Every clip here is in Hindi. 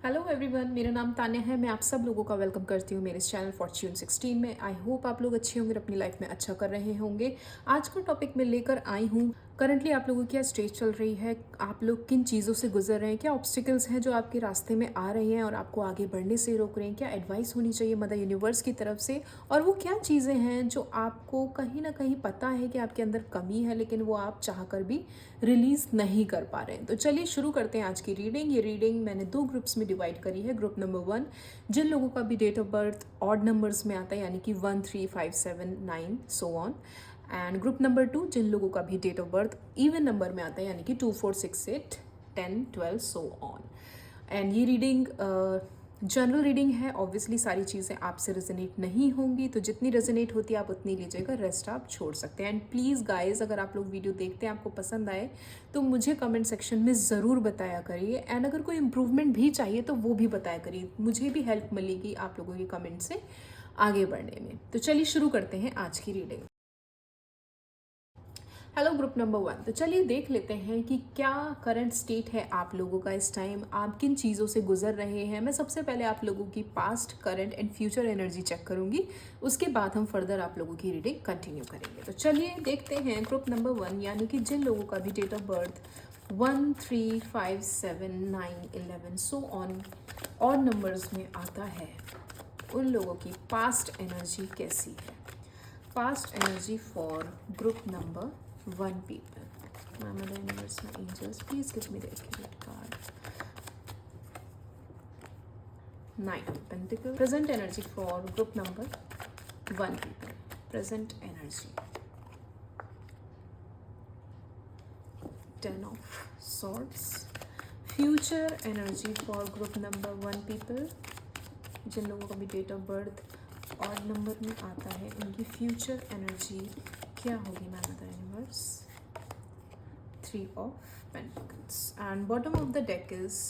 हेलो एवरीवन, मेरा नाम तान्या है। मैं आप सब लोगों का वेलकम करती हूँ मेरे इस चैनल फॉर्च्यून 16 में। आई होप आप लोग अच्छे होंगे और अपनी लाइफ में अच्छा कर रहे होंगे। आज का टॉपिक मैं लेकर आई हूँ, करंटली आप लोगों की क्या स्टेज चल रही है, आप लोग किन चीज़ों से गुजर रहे हैं, क्या ऑब्स्टिकल्स हैं जो आपके रास्ते में आ रही हैं और आपको आगे बढ़ने से रोक रहे हैं, क्या एडवाइस होनी चाहिए मदर यूनिवर्स की तरफ से, और वो क्या चीज़ें हैं जो आपको कहीं ना कहीं पता है कि आपके अंदर कमी है लेकिन वो आप चाह कर भी रिलीज़ नहीं कर पा रहे हैं। तो चलिए शुरू करते हैं आज की रीडिंग। ये रीडिंग मैंने दो ग्रुप्स में डिवाइड करी है। ग्रुप नंबर 1, जिन लोगों का भी date of birth odd numbers में आता है, यानी कि 1, 3, 5, 7, 9 so on. And group number 2, जिन लोगों का भी date of birth even number में आता है, यानी कि 2, 4, 6, 8, 10, 12 सो ऑन। एंड ये रीडिंग जनरल रीडिंग है। ऑब्वियसली सारी चीज़ें आपसे रेजोनेट नहीं होंगी, तो जितनी रेजोनेट होती है आप उतनी लीजिएगा, रेस्ट आप छोड़ सकते हैं। एंड प्लीज़ गाइज, अगर आप लोग वीडियो देखते हैं, आपको पसंद आए तो मुझे कमेंट सेक्शन में ज़रूर बताया करिए। एंड अगर कोई इम्प्रूवमेंट भी चाहिए तो वो भी बताया करिए, मुझे भी हेल्प मिलेगी आप लोगों के कमेंट से आगे बढ़ने में। तो चलिए शुरू करते हैं आज की रीडिंग। हेलो ग्रुप नंबर 1, तो चलिए देख लेते हैं कि क्या करंट स्टेट है आप लोगों का इस टाइम, आप किन चीज़ों से गुजर रहे हैं। मैं सबसे पहले आप लोगों की past, current and future energy check करूंगी, उसके बाद हम फर्दर आप लोगों की रीडिंग कंटिन्यू करेंगे। तो चलिए देखते हैं ग्रुप नंबर 1, यानी कि जिन लोगों का भी date of birth 1, 3, 5, 7, 9, 11 so on और नंबर्स में आता है, उन लोगों की पास्ट एनर्जी कैसी है। Past energy for group number 1 people. My mother universe, my angels, please give me the accurate card. 9 of Pentacles. Present energy for group number 1 people. Present energy. 10 of Swords. Future energy for group number 1 people. जिन लोगों का भी डेट ऑफ बर्थ और नंबर में आता है, उनकी फ्यूचर एनर्जी क्या होगी ma'am mother universe. 3 of Pentacles and bottom of the deck is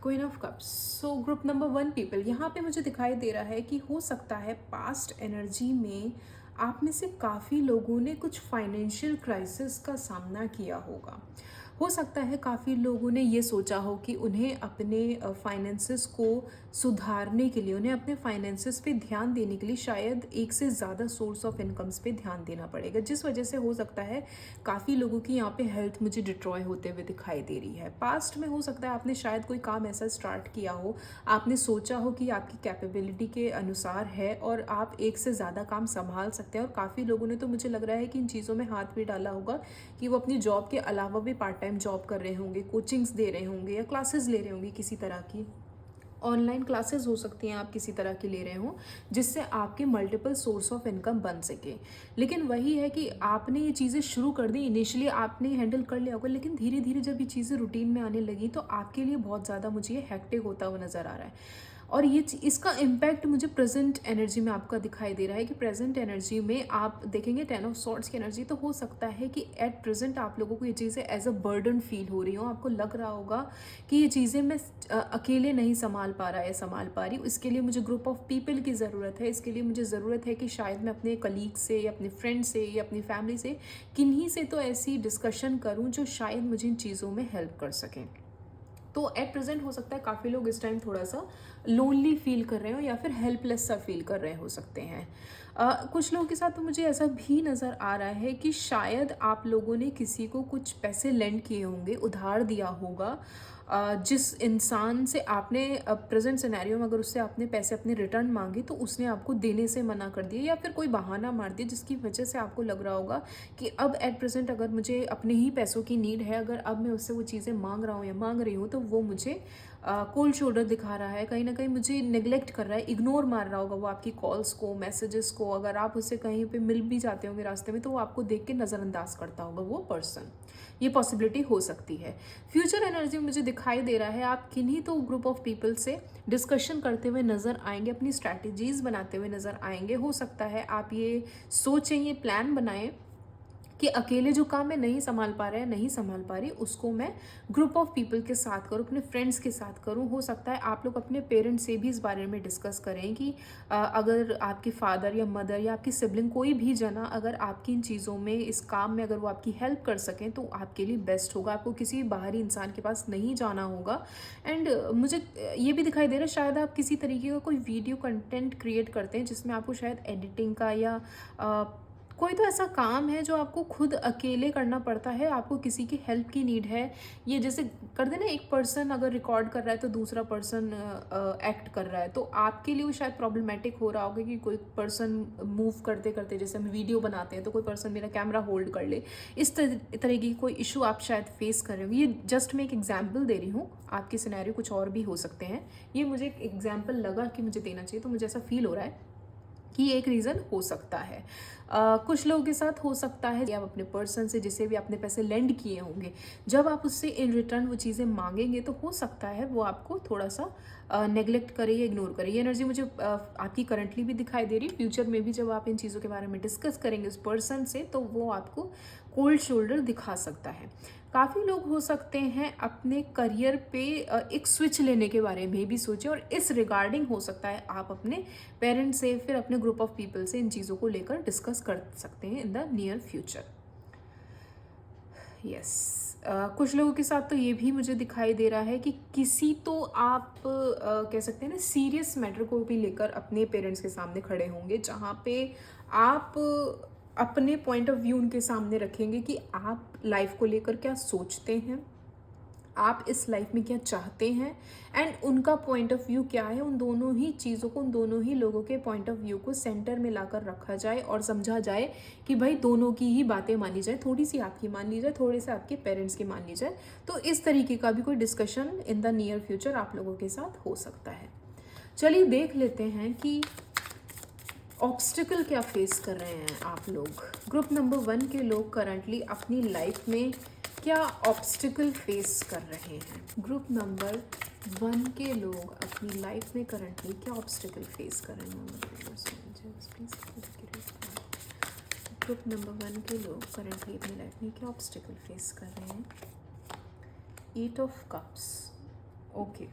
Queen of Cups. So group number 1 people, यहाँ पे मुझे दिखाई दे रहा है कि हो सकता है पास्ट एनर्जी में आप में से काफ़ी लोगों ने कुछ फाइनेंशियल क्राइसिस का सामना किया होगा। हो सकता है काफ़ी लोगों ने ये सोचा हो कि उन्हें अपने फाइनेंसेस को सुधारने के लिए, उन्हें अपने फाइनेंसेस पे ध्यान देने के लिए शायद एक से ज़्यादा सोर्स ऑफ इनकम्स पे ध्यान देना पड़ेगा, जिस वजह से हो सकता है काफ़ी लोगों की यहाँ पे हेल्थ मुझे डिस्ट्रॉय होते हुए दिखाई दे रही है। पास्ट में हो सकता है आपने शायद कोई काम ऐसा स्टार्ट किया हो, आपने सोचा हो कि आपकी कैपेबिलिटी के अनुसार है और आप एक से ज़्यादा काम संभाल सकते हैं, और काफ़ी लोगों ने तो मुझे लग रहा है कि इन चीज़ों में हाथ भी डाला होगा कि वो अपनी जॉब के अलावा भी पार्ट टाइम जॉब कर रहे होंगे, कोचिंग्स दे रहे होंगे या क्लासेस ले रहे होंगे, किसी तरह की ऑनलाइन क्लासेस हो सकती हैं आप किसी तरह की ले रहे हो, जिससे आपके मल्टीपल सोर्स ऑफ इनकम बन सके। लेकिन वही है कि आपने ये चीज़ें शुरू कर दी, इनिशियली आपने हैंडल कर लिया होगा, लेकिन धीरे धीरे जब ये चीज़ें रूटीन में आने लगी तो आपके लिए बहुत ज़्यादा मुझे ये हेक्टिक होता हुआ नज़र आ रहा है। और ये इसका इम्पैक्ट मुझे प्रेजेंट एनर्जी में आपका दिखाई दे रहा है कि प्रेजेंट एनर्जी में आप देखेंगे 10 ऑफ सॉर्ड्स की एनर्जी, तो हो सकता है कि एट प्रेजेंट आप लोगों को ये चीज़ें एज अ बर्डन फील हो रही हो। आपको लग रहा होगा कि ये चीज़ें मैं अकेले नहीं संभाल पा रहा या संभाल पा रही हूँ, इसके लिए मुझे ग्रुप ऑफ पीपल की ज़रूरत है। इसके लिए मुझे ज़रूरत है कि शायद मैं अपने कलीग से या अपने फ्रेंड से या अपनी फैमिली से, किन्हीं से तो ऐसी डिस्कशन करूँ जो शायद मुझे इन चीज़ों में हेल्प कर सकें। तो एट प्रेजेंट हो सकता है काफ़ी लोग इस टाइम थोड़ा सा लोनली फील कर रहे हो या फिर हेल्पलेस सा फील कर रहे हो सकते हैं। कुछ लोगों के साथ तो मुझे ऐसा भी नज़र आ रहा है कि शायद आप लोगों ने किसी को कुछ पैसे लेंड किए होंगे, उधार दिया होगा। जिस इंसान से आपने प्रेजेंट सिनेरियो में अगर उससे आपने पैसे अपने रिटर्न मांगे तो उसने आपको देने से मना कर दिया या फिर कोई बहाना मार दिया, जिसकी वजह से आपको लग रहा होगा कि अब एट प्रेजेंट अगर मुझे अपने ही पैसों की नीड है, अगर अब मैं उससे वो चीज़ें मांग रहा हूँ या मांग रही हूँ तो वो मुझे कोल्ड शोल्डर दिखा रहा है, कहीं ना कहीं मुझे नेग्लेक्ट कर रहा है, इग्नोर मार रहा होगा वो आपकी कॉल्स को, मैसेजेस को। अगर आप उससे कहीं पे मिल भी जाते होंगे रास्ते में तो वो आपको देख के नज़रअंदाज करता होगा वो पर्सन। ये पॉसिबिलिटी हो सकती है। फ्यूचर एनर्जी मुझे दिखाई दे रहा है आप किन्हीं तो ग्रुप ऑफ पीपल से डिस्कशन करते हुए नज़र आएंगे, अपनी स्ट्रैटेजीज बनाते हुए नज़र आएंगे। हो सकता है आप ये सोचें, ये प्लान बनाएं कि अकेले जो काम मैं नहीं सँभाल पा रहा है, नहीं सँभाल पा रही, उसको मैं ग्रुप ऑफ पीपल के साथ करूँ, अपने फ्रेंड्स के साथ करूँ। हो सकता है आप लोग अपने पेरेंट्स से भी इस बारे में डिस्कस करें कि अगर आपके फादर या मदर या आपकी सिबलिंग कोई भी जना अगर आपकी इन चीज़ों में, इस काम में अगर वो आपकी हेल्प कर सकें तो आपके लिए बेस्ट होगा। आपको किसी बाहरी इंसान के पास नहीं जाना होगा। एंड मुझे ये भी दिखाई दे रहा है शायद आप किसी तरीके का कोई वीडियो कंटेंट क्रिएट करते हैं जिसमें आपको शायद एडिटिंग का या कोई तो ऐसा काम है जो आपको खुद अकेले करना पड़ता है, आपको किसी की हेल्प की नीड है। ये जैसे कर देना, एक पर्सन अगर रिकॉर्ड कर रहा है तो दूसरा पर्सन एक्ट कर रहा है, तो आपके लिए वो शायद प्रॉब्लमेटिक हो रहा होगा कि कोई पर्सन मूव करते करते, जैसे हम वीडियो बनाते हैं तो कोई पर्सन मेरा कैमरा होल्ड कर ले, इस तरह की कोई इशू आप शायद फेस कर रहे हो। ये जस्ट मैं एक एग्जाम्पल दे रही हूँ, आपके सिनेरियो कुछ और भी हो सकते हैं। ये मुझे एक एग्जाम्पल लगा कि मुझे देना चाहिए, तो मुझे ऐसा फील हो रहा है कि एक रीज़न हो सकता है। कुछ लोगों के साथ हो सकता है आप अपने पर्सन से, जिसे भी आपने पैसे लेंड किए होंगे, जब आप उससे इन रिटर्न वो चीज़ें मांगेंगे तो हो सकता है वो आपको थोड़ा सा नेग्लेक्ट करे या इग्नोर करे। ये एनर्जी मुझे आपकी करंटली भी दिखाई दे रही है। फ्यूचर में भी जब आप इन चीज़ों के बारे में डिस्कस करेंगे उस पर्सन से, तो वो आपको कोल्ड शोल्डर दिखा सकता है। काफ़ी लोग हो सकते हैं अपने करियर पे एक स्विच लेने के बारे में भी सोचें, और इस रिगार्डिंग हो सकता है आप अपने पेरेंट्स से, फिर अपने ग्रुप ऑफ पीपल से इन चीज़ों को लेकर डिस्कस कर सकते हैं in the near future. Yes, कुछ लोगों के साथ तो ये भी मुझे दिखाई दे रहा है कि किसी तो आप कह सकते हैं ना, सीरियस मैटर को भी लेकर अपने पेरेंट्स के सामने खड़े होंगे, जहाँ पे आप अपने पॉइंट ऑफ व्यू उनके सामने रखेंगे कि आप लाइफ को लेकर क्या सोचते हैं, आप इस लाइफ में क्या चाहते हैं, एंड उनका पॉइंट ऑफ व्यू क्या है। उन दोनों ही चीज़ों को, उन दोनों ही लोगों के पॉइंट ऑफ व्यू को सेंटर में लाकर रखा जाए और समझा जाए कि भाई दोनों की ही बातें मानी जाए, थोड़ी सी आपकी मान ली जाए, थोड़े से आपके पेरेंट्स की मान ली जाए। तो इस तरीके का भी कोई discussion in the near future आप लोगों के साथ हो सकता है। चलिए देख लेते हैं कि ऑब्स्टिकल क्या फेस कर रहे हैं आप लोग। ग्रुप नंबर 1 के लोग करंटली अपनी लाइफ में क्या ऑब्स्टिकल फेस कर रहे हैं। ग्रुप नंबर 1 के लोग अपनी लाइफ में करंटली क्या ऑब्स्टिकल फेस कर रहे हैं। ग्रुप नंबर 1 के लोग करंटली अपनी लाइफ में क्या ऑब्स्टिकल फेस कर रहे हैं। 8 of cups. Okay,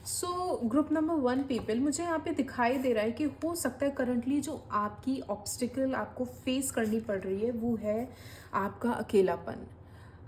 so group number 1 people, मुझे यहाँ पे दिखाई दे रहा है कि हो सकता है करंटली जो आपकी ऑब्स्टिकल आपको फेस करनी पड़ रही है वो है आपका अकेलापन।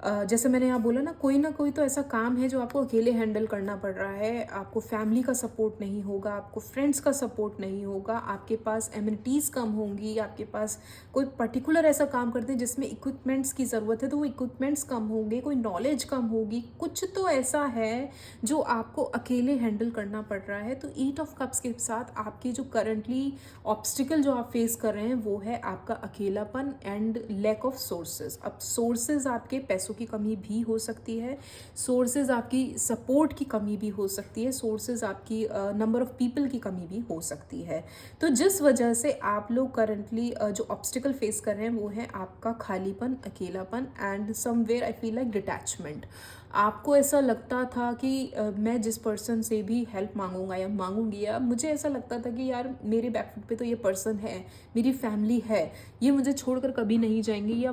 जैसे मैंने यहाँ बोला ना कोई तो ऐसा काम है जो आपको अकेले हैंडल करना पड़ रहा है। आपको फैमिली का सपोर्ट नहीं होगा, आपको फ्रेंड्स का सपोर्ट नहीं होगा, आपके पास एमिनिटीज़ कम होंगी, आपके पास कोई पर्टिकुलर ऐसा काम करते हैं जिसमें इक्विपमेंट्स की ज़रूरत है तो वो इक्विपमेंट्स कम होंगे, कोई नॉलेज कम होगी, कुछ तो ऐसा है जो आपको अकेले हैंडल करना पड़ रहा है। तो 8 ऑफ कप्स के साथ आपकी जो करंटली ऑब्स्टिकल जो आप फेस कर रहे हैं वो है आपका अकेलापन एंड लैक ऑफ सोर्सेज। अब सोर्सेज आपके पैसों की कमी भी हो सकती है, सोर्सेज आपकी सपोर्ट की कमी भी हो सकती है, सोर्सेज आपकी नंबर ऑफ पीपल की कमी भी हो सकती है। तो जिस वजह से आप लोग करंटली जो ऑब्स्टिकल फेस कर रहे हैं वो है आपका खालीपन, अकेलापन and somewhere I feel like detachment. आपको ऐसा लगता था कि मैं जिस पर्सन से भी हेल्प मांगूंगा या मांगूंगी, या मुझे ऐसा लगता था कि यार मेरे बैकफुट पे तो ये पर्सन है, मेरी फैमिली है, ये मुझे छोड़कर कभी नहीं जाएंगे, या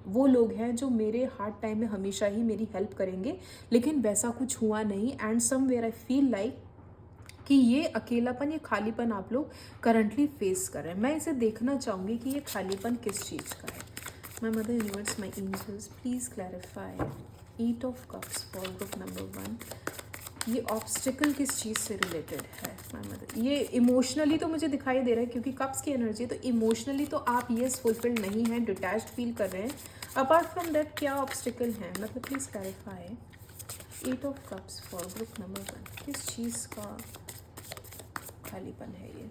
वो लोग हैं जो मेरे हार्ड टाइम में हमेशा ही मेरी हेल्प करेंगे। लेकिन वैसा कुछ हुआ नहीं and somewhere I feel like कि ये अकेलापन, ये खालीपन आप लोग करंटली फेस कर रहे हैं। मैं इसे देखना चाहूँगी कि ये खालीपन किस चीज़ का है। My mother universe, my angels, please clarify 8 of cups for group number 1। ये ऑब्स्टिकल किस चीज़ से रिलेटेड है माय मदर। ये इमोशनली तो मुझे दिखाई दे रहा है क्योंकि कप्स की एनर्जी है, तो इमोशनली तो आप येस फुलफिल्ड नहीं हैं, डिटैच्ड फील कर रहे हैं। अपार्ट फ्रॉम दैट क्या ऑब्स्टिकल है, मतलब please clarify 8 of cups for group number 1। किस चीज़ का खालीपन है ये।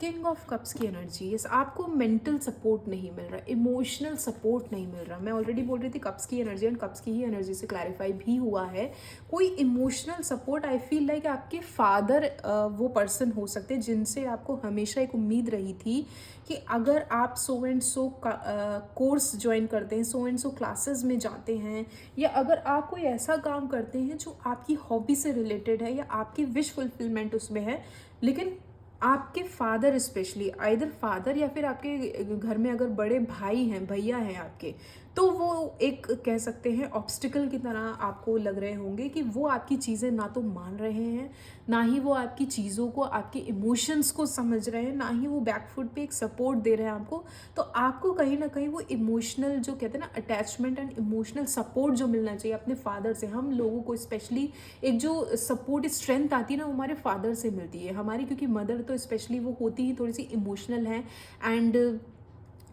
किंग ऑफ कप्स की एनर्जी, यस, आपको मेंटल सपोर्ट नहीं मिल रहा, इमोशनल सपोर्ट नहीं मिल रहा। मैं ऑलरेडी बोल रही थी कप्स की एनर्जी, एंड कप्स की ही एनर्जी से क्लैरिफाई भी हुआ है। कोई emotional support, I feel like आपके फादर वो पर्सन हो सकते हैं जिनसे आपको हमेशा एक उम्मीद रही थी कि अगर आप so and so course join करते हैं, सो एंड सो क्लासेस में जाते हैं, या अगर आप कोई ऐसा काम करते हैं जो आपकी हॉबी से रिलेटेड है या आपकी विश फुलफिलमेंट उसमें है, लेकिन आपके फादर स्पेशली, आइदर फादर या फिर आपके घर में अगर बड़े भाई हैं, भैया हैं आपके, तो वो एक कह सकते हैं ऑब्स्टिकल की तरह आपको लग रहे होंगे कि वो आपकी चीज़ें ना तो मान रहे हैं, ना ही वो आपकी चीज़ों को, आपके इमोशंस को समझ रहे हैं, ना ही वो बैकफुट पे एक सपोर्ट दे रहे हैं आपको। तो आपको कहीं ना कहीं वो इमोशनल जो कहते हैं ना अटैचमेंट एंड इमोशनल सपोर्ट जो मिलना चाहिए अपने फादर से, हम लोगों को स्पेशली एक जो सपोर्ट स्ट्रेंथ आती है ना, वो हमारे फादर से मिलती है हमारी, क्योंकि मदर तो स्पेशली वो होती ही थोड़ी सी इमोशनल है एंड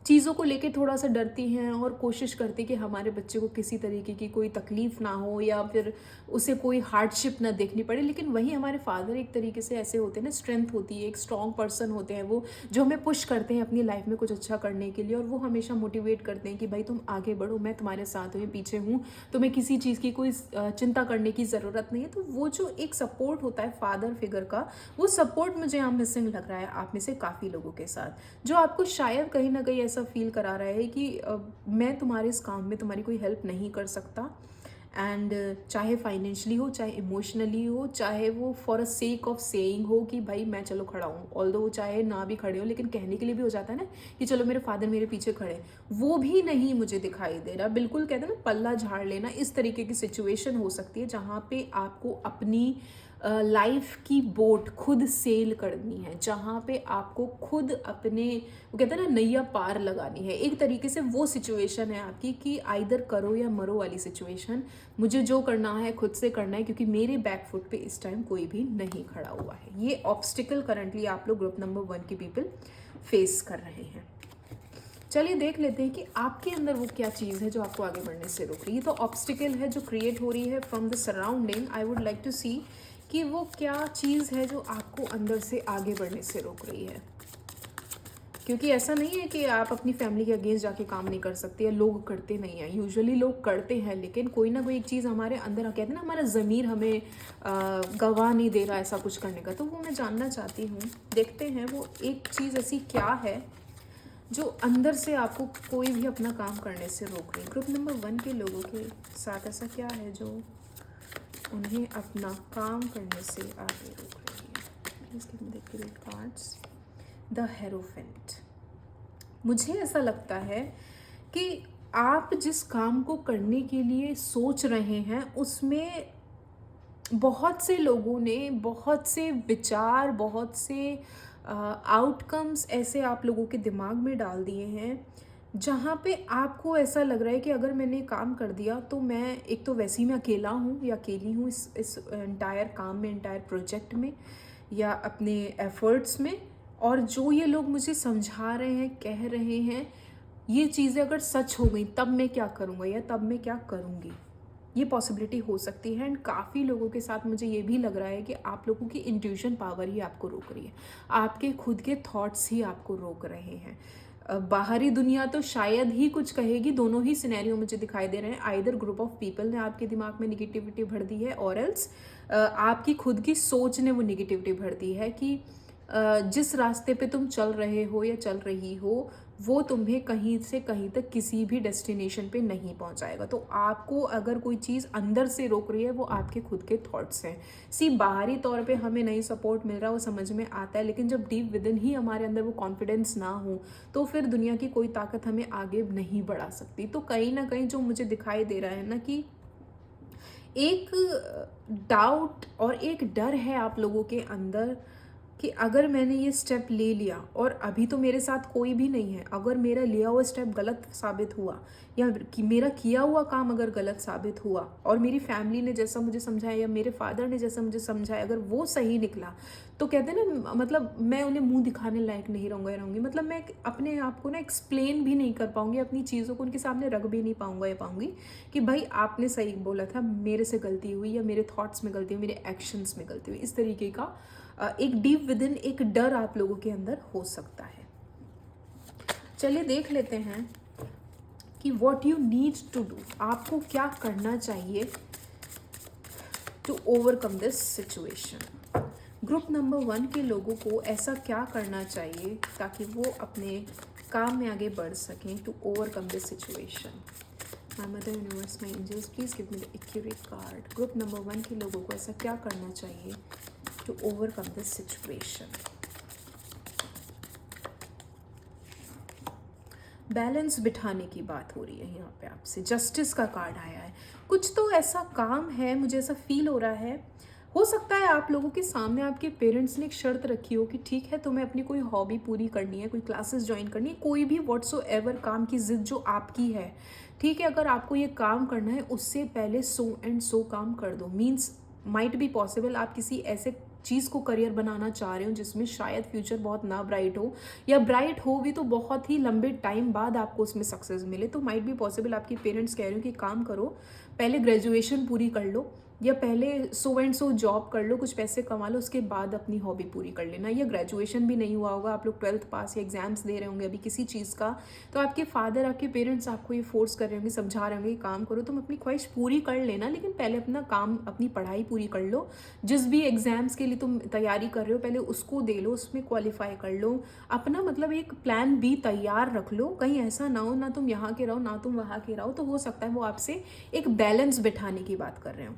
चीज़ों को लेके थोड़ा सा डरती हैं और कोशिश करती कि हमारे बच्चे को किसी तरीके की कोई तकलीफ़ ना हो या फिर उसे कोई हार्डशिप ना देखनी पड़े। लेकिन वहीं हमारे फादर एक तरीके से ऐसे होते हैं ना, स्ट्रेंथ होती है, एक स्ट्रॉन्ग पर्सन होते हैं वो, जो हमें पुश करते हैं अपनी लाइफ में कुछ अच्छा करने के लिए, और वो हमेशा मोटिवेट करते हैं कि भाई तुम आगे बढ़ो, मैं तुम्हारे साथ हूँ, पीछे हूँ, तुम्हें किसी चीज़ की कोई चिंता करने की ज़रूरत नहीं है। तो वो जो एक सपोर्ट होता है फादर फिगर का, वो सपोर्ट मुझे यहाँ मिसिंग लग रहा है आप में से काफ़ी लोगों के साथ, जो आपको शायद कहीं ना कहीं ऐसा फील करा रहा है कि मैं तुम्हारे इस काम में तुम्हारी कोई हेल्प नहीं कर सकता। एंड चाहे फाइनेंशियली हो, चाहे इमोशनली हो, चाहे वो for a sake of saying हो कि भाई मैं चलो खड़ा हूँ, ऑल्दो वो चाहे ना भी खड़े हो, लेकिन कहने के लिए भी हो जाता है ना कि चलो मेरे फादर मेरे पीछे खड़े, वो भी नहीं मुझे दिखाई दे रहा। बिल्कुल कहते हैं ना पल्ला झाड़ लेना, इस तरीके की सिचुएशन हो सकती है जहाँ पे आपको अपनी लाइफ की बोट खुद सेल करनी है, जहाँ पे आपको खुद अपने वो कहते हैं ना नैया पार लगानी है। एक तरीके से वो सिचुएशन है आपकी कि आइदर करो या मरो वाली सिचुएशन, मुझे जो करना है खुद से करना है, क्योंकि मेरे बैक फुट पे इस टाइम कोई भी नहीं खड़ा हुआ है। ये ऑब्स्टिकल करंटली आप लोग ग्रुप नंबर 1 के पीपल फेस कर रहे हैं। चलिए देख लेते हैं कि आपके अंदर वो क्या चीज़ है जो आपको आगे बढ़ने से रोक रही है। तो ऑब्स्टिकल है जो क्रिएट हो रही है from the surrounding. I would like to see कि वो क्या चीज़ है जो आपको अंदर से आगे बढ़ने से रोक रही है, क्योंकि ऐसा नहीं है कि आप अपनी फैमिली के अगेंस्ट जाके काम नहीं कर सकते, या लोग करते नहीं हैं, यूजुअली लोग करते हैं, लेकिन कोई ना कोई एक चीज़ हमारे अंदर, कहते हैं ना हमारा ज़मीर हमें गवाह नहीं दे रहा ऐसा कुछ करने का। तो वो मैं जानना चाहती हूँ, देखते हैं वो एक चीज़ ऐसी क्या है जो अंदर से आपको कोई भी अपना काम करने से रोक रही है। ग्रुप नंबर 1 के लोगों के साथ ऐसा क्या है जो उन्हें अपना काम करने से आगे रोक रही है। Please give me the accurate cards. The hierophant. मुझे ऐसा लगता है कि आप जिस काम को करने के लिए सोच रहे हैं उसमें बहुत से लोगों ने बहुत से विचार, बहुत से आउटकम्स ऐसे आप लोगों के दिमाग में डाल दिए हैं जहाँ पे आपको ऐसा लग रहा है कि अगर मैंने काम कर दिया तो मैं, एक तो वैसे ही मैं अकेला हूँ या अकेली हूँ इस एंटायर काम में, एंटायर प्रोजेक्ट में या अपने एफर्ट्स में, और जो ये लोग मुझे समझा रहे हैं, कह रहे हैं, ये चीज़ें अगर सच हो गई तब मैं क्या करूँगा या तब मैं क्या करूँगी, ये पॉसिबिलिटी हो सकती है। एंड काफ़ी लोगों के साथ मुझे ये भी लग रहा है कि आप लोगों की इंट्यूशन पावर ही आपको रोक रही है, आपके खुद के थॉट्स ही आपको रोक रहे हैं। बाहरी दुनिया तो शायद ही कुछ कहेगी, दोनों ही सिनेरियो मुझे दिखाई दे रहे हैं। आइदर ग्रुप ऑफ पीपल ने आपके दिमाग में निगेटिविटी भर दी है, और एल्स आपकी खुद की सोच ने वो निगेटिविटी भर दी है कि जिस रास्ते पे तुम चल रहे हो या चल रही हो वो तुम्हें कहीं से कहीं तक किसी भी डेस्टिनेशन पे नहीं पहुंचाएगा। तो आपको अगर कोई चीज़ अंदर से रोक रही है वो आपके खुद के थॉट्स हैं। बाहरी तौर पे हमें नहीं सपोर्ट मिल रहा, वो समझ में आता है, लेकिन जब डीप विदिन ही हमारे अंदर वो कॉन्फिडेंस ना हो तो फिर दुनिया की कोई ताकत हमें आगे नहीं बढ़ा सकती। तो कहीं ना कहीं जो मुझे दिखाई दे रहा है ना कि एक डाउट और एक डर है आप लोगों के अंदर कि अगर मैंने ये स्टेप ले लिया और अभी तो मेरे साथ कोई भी नहीं है, अगर मेरा लिया हुआ स्टेप गलत साबित हुआ या कि मेरा किया हुआ काम अगर गलत साबित हुआ और मेरी फैमिली ने जैसा मुझे समझाया या मेरे फादर ने जैसा मुझे समझाया अगर वो सही निकला, तो कहते हैं ना मतलब मैं उन्हें मुंह दिखाने लायक नहीं रहूँगी, मतलब मैं अपने आप को ना एक्सप्लेन भी नहीं कर पाऊँगी, अपनी चीज़ों को उनके सामने रख भी नहीं पाऊँगा या पाऊँगी कि भाई आपने सही बोला था, मेरे से गलती हुई या मेरे थॉट्स में गलती हुई, मेरे एक्शंस में गलती हुई। इस तरीके का एक डीप विदिन एक डर आप लोगों के अंदर हो सकता है। चलिए देख लेते हैं कि what you need to do, आपको क्या करना चाहिए to overcome this situation. Group number 1 के लोगों को ऐसा क्या करना चाहिए ताकि वो अपने काम में आगे बढ़ सकें to overcome this situation. My mother universe, my angels, please give me the accurate card. Group number 1 के लोगों को ऐसा क्या करना चाहिए to overcome this situation। Balance बिठाने की बात हो रही है यहाँ पे आपसे, जस्टिस का कार्ड आया है। कुछ तो ऐसा काम है, मुझे ऐसा फील हो रहा है, हो सकता है आप लोगों के सामने आपके पेरेंट्स ने एक शर्त रखी हो कि ठीक है तुम्हें अपनी कोई हॉबी पूरी करनी है, कोई क्लासेस ज्वाइन करनी है, कोई भी व्हाट्सोएवर काम की जिद जो आपकी है, ठीक है, अगर आपको ये काम करना है उससे पहले सो एंड सो काम कर दो। मीन्स माइट बी पॉसिबल आप किसी ऐसे चीज़ को करियर बनाना चाह रहे हो जिसमें शायद फ्यूचर बहुत ना ब्राइट हो, या ब्राइट हो भी तो बहुत ही लंबे टाइम बाद आपको उसमें सक्सेस मिले। तो माइट बी पॉसिबल आपके पेरेंट्स कह रहे हो कि काम करो, पहले ग्रेजुएशन पूरी कर लो, या पहले सो एंड सो जॉब कर लो, कुछ पैसे कमा लो, उसके बाद अपनी हॉबी पूरी कर लेना। या ग्रेजुएशन भी नहीं हुआ होगा, आप लोग 12th पास या एग्जाम्स दे रहे होंगे अभी किसी चीज़ का, तो आपके फादर, आपके पेरेंट्स आपको ये फोर्स कर रहे होंगे, समझा रहे होंगे काम करो, तुम अपनी ख्वाहिश पूरी कर लेना, लेकिन पहले अपना काम, अपनी पढ़ाई पूरी कर लो। जिस भी एग्जाम्स के लिए तुम तैयारी कर रहे हो पहले उसको दे लो, उसमें क्वालिफाई कर लो, अपना मतलब एक प्लान बी तैयार रख लो। कहीं ऐसा ना हो ना तुम यहाँ के रहो ना तुम वहाँ के रहो, तो हो सकता है वो आपसे एक बैलेंस बिठाने की बात कर रहे हो।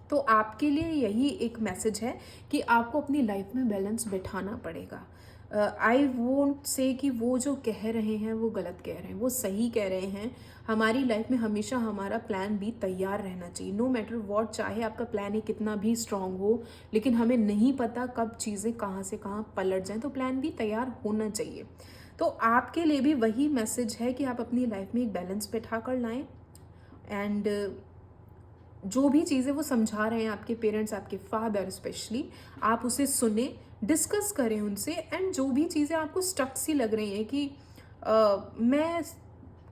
तो आपके लिए यही एक मैसेज है कि आपको अपनी लाइफ में बैलेंस बिठाना पड़ेगा। आई वोंट से कि वो जो कह रहे हैं वो गलत कह रहे हैं, वो सही कह रहे हैं। हमारी लाइफ में हमेशा हमारा प्लान बी तैयार रहना चाहिए, नो मैटर वॉट, चाहे आपका प्लान ए कितना भी स्ट्रांग हो, लेकिन हमें नहीं पता कब चीज़ें कहाँ से कहाँ पलट जाएं, तो प्लान बी तैयार होना चाहिए। तो आपके लिए भी वही मैसेज है कि आप अपनी लाइफ में एक बैलेंस बैठा कर लाएँ, एंड जो भी चीज़ें वो समझा रहे हैं आपके पेरेंट्स, आपके फादर स्पेशली, आप उसे सुने, डिस्कस करें उनसे। एंड जो भी चीज़ें आपको स्टक सी लग रही हैं कि मैं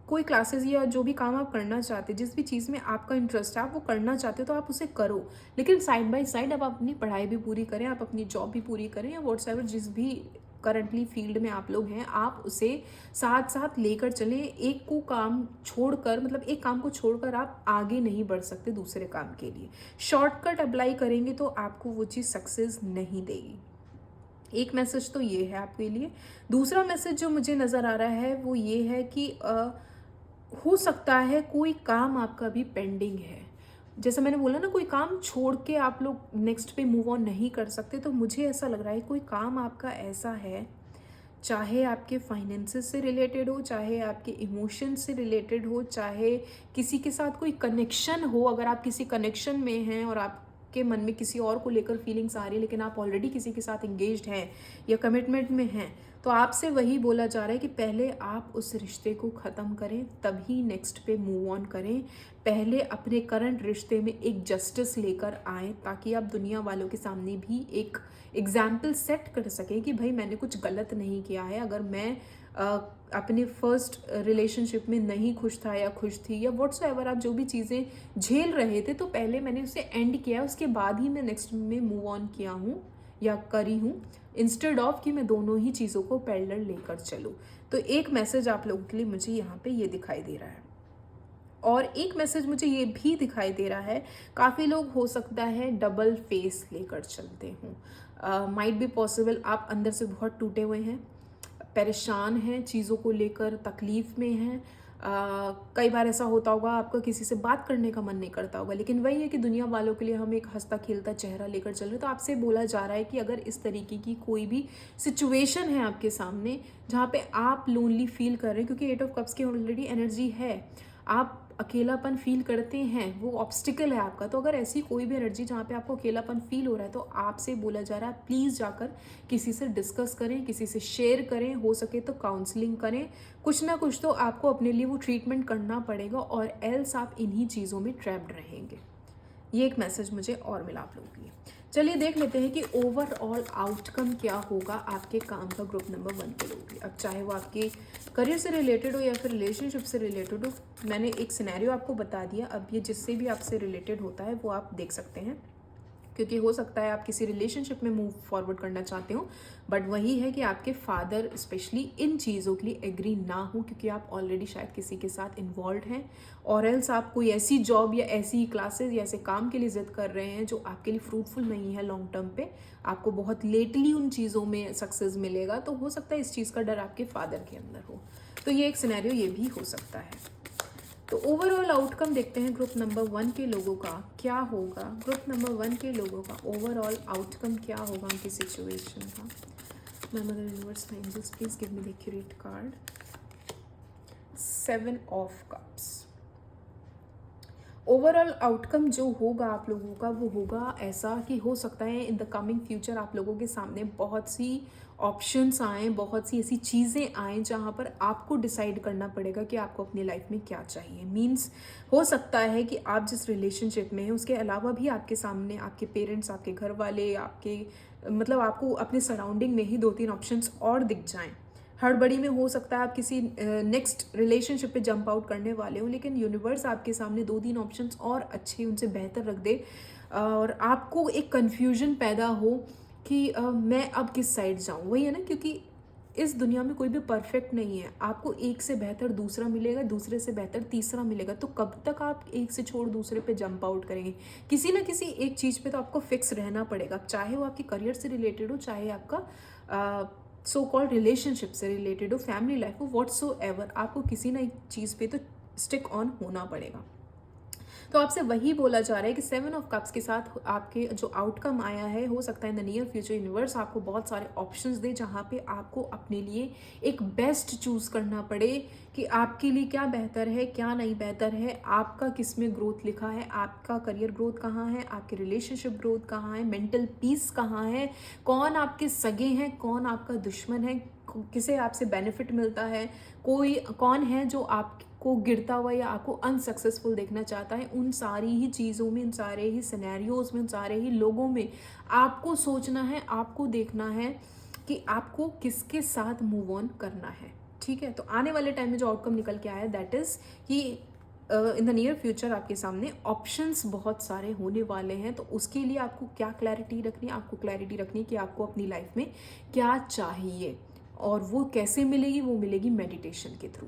कोई क्लासेस या जो भी काम आप करना चाहते, जिस भी चीज़ में आपका इंटरेस्ट है आप वो करना चाहते हो तो आप उसे करो, लेकिन साइड बाय साइड अब आप अपनी पढ़ाई भी पूरी करें, आप अपनी जॉब भी पूरी करें, या व्हाट्सएवर जिस भी करंटली फील्ड में आप लोग हैं आप उसे साथ साथ लेकर चलें। एक को काम छोड़कर, मतलब एक काम को छोड़कर आप आगे नहीं बढ़ सकते दूसरे काम के लिए। शॉर्टकट अप्लाई करेंगे तो आपको वो चीज़ सक्सेस नहीं देगी। एक मैसेज तो ये है आपके लिए। दूसरा मैसेज जो मुझे नज़र आ रहा है वो ये है कि हो सकता है कोई काम आपका भी पेंडिंग है। जैसे मैंने बोला ना, कोई काम छोड़ के आप लोग नेक्स्ट पे मूव ऑन नहीं कर सकते, तो मुझे ऐसा लग रहा है कोई काम आपका ऐसा है, चाहे आपके फाइनेंसेस से रिलेटेड हो, चाहे आपके इमोशन से रिलेटेड हो, चाहे किसी के साथ कोई कनेक्शन हो। अगर आप किसी कनेक्शन में हैं और आपके मन में किसी और को लेकर फीलिंग्स आ रही है, लेकिन आप ऑलरेडी किसी के साथ इंगेज्ड हैं या कमिटमेंट में हैं, तो आपसे वही बोला जा रहा है कि पहले आप उस रिश्ते को ख़त्म करें, तभी नेक्स्ट पे मूव ऑन करें। पहले अपने करंट रिश्ते में एक जस्टिस लेकर आएँ, ताकि आप दुनिया वालों के सामने भी एक एग्जाम्पल सेट कर सकें कि भाई मैंने कुछ गलत नहीं किया है। अगर मैं अपने फर्स्ट रिलेशनशिप में नहीं खुश था या खुश थी, या व्हाट्सएवर आप जो भी चीज़ें झेल रहे थे, तो पहले मैंने उसे एंड किया, उसके बाद ही मैं नेक्स्ट में मूव ऑन किया हूँ या करी हूँ, इंस्टेड ऑफ कि मैं दोनों ही चीज़ों को पैरेलल लेकर चलूँ। तो एक मैसेज आप लोगों के लिए मुझे यहाँ पे ये दिखाई दे रहा है। और एक मैसेज मुझे ये भी दिखाई दे रहा है, काफ़ी लोग हो सकता है डबल फेस लेकर चलते हों। माइट बी पॉसिबल आप अंदर से बहुत टूटे हुए हैं, परेशान हैं, चीज़ों को लेकर तकलीफ़ में हैं। कई बार ऐसा होता होगा आपका किसी से बात करने का मन नहीं करता होगा, लेकिन वही है कि दुनिया वालों के लिए हम एक हंसता खेलता चेहरा लेकर चल रहे हैं। तो आपसे बोला जा रहा है कि अगर इस तरीके की कोई भी सिचुएशन है आपके सामने जहाँ पे आप लोनली फील कर रहे हैं, क्योंकि 8 ऑफ कप्स की ऑलरेडी एनर्जी है, आप अकेलापन फील करते हैं, वो ऑब्स्टिकल है आपका। तो अगर ऐसी कोई भी एनर्जी जहाँ पे आपको अकेलापन फील हो रहा है, तो आपसे बोला जा रहा है प्लीज़ जाकर किसी से डिस्कस करें, किसी से शेयर करें, हो सके तो काउंसलिंग करें। कुछ ना कुछ तो आपको अपने लिए वो ट्रीटमेंट करना पड़ेगा, और एल्स आप इन्हीं चीज़ों में ट्रैप्ड रहेंगे। ये एक मैसेज मुझे और मिला आप लोगों के लिए। चलिए देख लेते हैं कि ओवरऑल आउटकम क्या होगा आपके काम का ग्रुप नंबर 1 के लोगों के लिए। अब चाहे वो आपके करियर से रिलेटेड हो या फिर रिलेशनशिप से रिलेटेड हो, मैंने एक सिनेरियो आपको बता दिया। अब ये जिससे भी आपसे रिलेटेड होता है वो आप देख सकते हैं, क्योंकि हो सकता है आप किसी रिलेशनशिप में मूव फॉरवर्ड करना चाहते हो, बट वही है कि आपके फादर स्पेशली इन चीज़ों के लिए एग्री ना हो, क्योंकि आप ऑलरेडी शायद किसी के साथ इन्वॉल्व हैं, और एल्स आप कोई ऐसी जॉब या ऐसी क्लासेस या ऐसे काम के लिए जिद कर रहे हैं जो आपके लिए फ्रूटफुल नहीं है लॉन्ग टर्म पे, आपको बहुत लेटली उन चीज़ों में सक्सेस मिलेगा। तो हो सकता है इस चीज़ का डर आपके फादर के अंदर हो। तो ये एक सिनेरियो ये भी हो सकता है। तो ओवरऑल आउटकम देखते हैं ग्रुप नंबर 1 के लोगों का क्या होगा। ग्रुप नंबर 1 के लोगों का ओवरऑल आउटकम क्या होगा उनकी सिचुएशन का। My mother universe angels please give me the accurate card. 7 of cups. Overall outcome जो होगा आप लोगों का वो होगा ऐसा कि हो सकता है इन द कमिंग फ्यूचर आप लोगों के सामने बहुत सी ऑप्शंस आएँ, बहुत सी ऐसी चीज़ें आएँ जहाँ पर आपको डिसाइड करना पड़ेगा कि आपको अपनी लाइफ में क्या चाहिए। मीन्स हो सकता है कि आप जिस रिलेशनशिप में हैं उसके अलावा भी आपके सामने आपके पेरेंट्स, आपके घर वाले, आपके मतलब आपको अपने सराउंडिंग में ही 2-3 ऑप्शंस और दिख जाएँ। हड़बड़ी में हो सकता है आप किसी नेक्स्ट रिलेशनशिप पे जंप आउट करने वाले हो, लेकिन यूनिवर्स आपके सामने 2-3 ऑप्शंस और अच्छे उनसे बेहतर रख दे और आपको एक कन्फ्यूजन पैदा हो कि मैं अब किस साइड जाऊँ। वही है ना, क्योंकि इस दुनिया में कोई भी परफेक्ट नहीं है। आपको एक से बेहतर दूसरा मिलेगा, दूसरे से बेहतर तीसरा मिलेगा, तो कब तक आप एक से छोड़ दूसरे पे जंप आउट करेंगे? किसी ना किसी एक चीज़ पे तो आपको फिक्स रहना पड़ेगा, चाहे वो आपके करियर से रिलेटेड हो, चाहे आपका सो कॉल्ड रिलेशनशिप से रिलेटेड हो, फैमिली लाइफ हो, व्हाट्सोएवर, आपको किसी ना एक चीज़ पे तो स्टिक ऑन होना पड़ेगा। तो आपसे वही बोला जा रहा है कि 7 ऑफ कप्स के साथ आपके जो आउटकम आया है, हो सकता है in the near future universe आपको बहुत सारे ऑप्शंस दे जहाँ पे आपको अपने लिए एक बेस्ट चूज़ करना पड़े कि आपके लिए क्या बेहतर है, क्या नहीं बेहतर है, आपका किस में ग्रोथ लिखा है, आपका करियर ग्रोथ कहाँ है, आपके रिलेशनशिप ग्रोथ कहाँ है, मेंटल पीस कहाँ है, कौन आपके सगे हैं, कौन आपका दुश्मन है, किसे आपसे बेनिफिट मिलता है, कोई कौन है जो आपको गिरता हुआ या आपको अनसक्सेसफुल देखना चाहता है। उन सारी ही चीज़ों में, उन सारे ही सिनेरियोज़ में, उन सारे ही लोगों में आपको सोचना है, आपको देखना है कि आपको किसके साथ मूव ऑन करना है। ठीक है, तो आने वाले टाइम में जो आउटकम निकल के आया दैट इज़ कि इन द नियर फ्यूचर आपके सामने ऑप्शंस बहुत सारे होने वाले हैं। तो उसके लिए आपको क्या क्लैरिटी रखनी है? आपको क्लैरिटी रखनी है कि आपको अपनी लाइफ में क्या चाहिए, और वो कैसे मिलेगी? वो मिलेगी मेडिटेशन के थ्रू।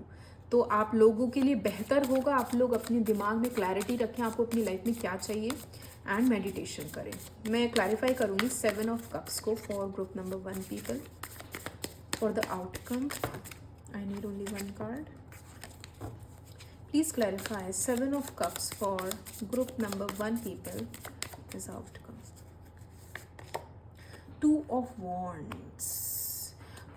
तो आप लोगों के लिए बेहतर होगा आप लोग अपने दिमाग में क्लैरिटी रखें आपको अपनी लाइफ में क्या चाहिए एंड मेडिटेशन करें। मैं क्लैरिफाई करूँगी 7 ऑफ कप्स को for group number 1 people for the outcome. I need only 1 card. Please clarify 7 of cups for group number 1 people is outcome. 2 of wands.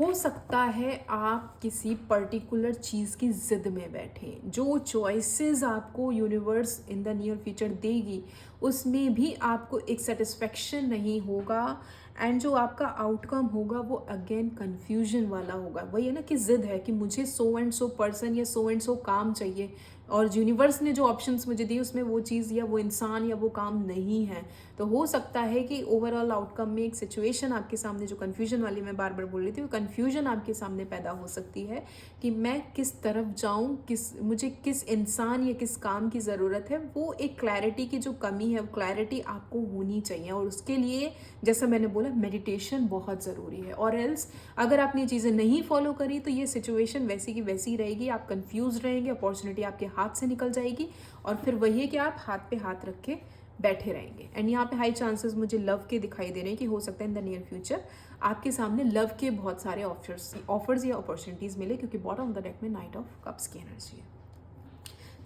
हो सकता है आप किसी पर्टिकुलर चीज़ की ज़िद में बैठे, जो चॉइसेस आपको universe in the near future देगी उसमें भी आपको एक सेटिस्फेक्शन नहीं होगा, एंड जो आपका आउटकम होगा वो अगेन कन्फ्यूजन वाला होगा। वही है ना कि ज़िद है कि मुझे सो एंड सो पर्सन या सो एंड सो काम चाहिए, और यूनिवर्स ने जो ऑप्शंस मुझे दिए उसमें वो चीज़ या वो इंसान या वो काम नहीं है। तो हो सकता है कि ओवरऑल आउटकम में एक सिचुएशन आपके सामने जो कन्फ्यूजन वाली मैं बार बार बोल रही थी, वो कन्फ्यूजन आपके सामने पैदा हो सकती है कि मैं किस तरफ जाऊं, मुझे किस इंसान या किस काम की ज़रूरत है। वो एक क्लैरिटी की जो कमी है, वो क्लैरिटी आपको होनी चाहिए, और उसके लिए जैसा मैंने बोला मेडिटेशन बहुत ज़रूरी है। और एल्स अगर आपने ये चीज़ें नहीं फॉलो करी तो ये सिचुएशन वैसी की वैसी रहेगी, आप कंफ्यूज रहेंगे, अपॉर्चुनिटी आपके हाथ से निकल जाएगी, और फिर वही है कि आप हाथ पे हाथ रख के बैठे रहेंगे। एंड यहाँ पे हाई चांसेस मुझे लव के दिखाई दे रहे हैं कि हो सकता है इन द नियर फ्यूचर आपके सामने लव के बहुत सारे ऑफर्स या अपॉर्चुनिटीज़ मिले, क्योंकि बॉटम ऑफ द डेक में नाइट ऑफ कप्स की एनर्जी है।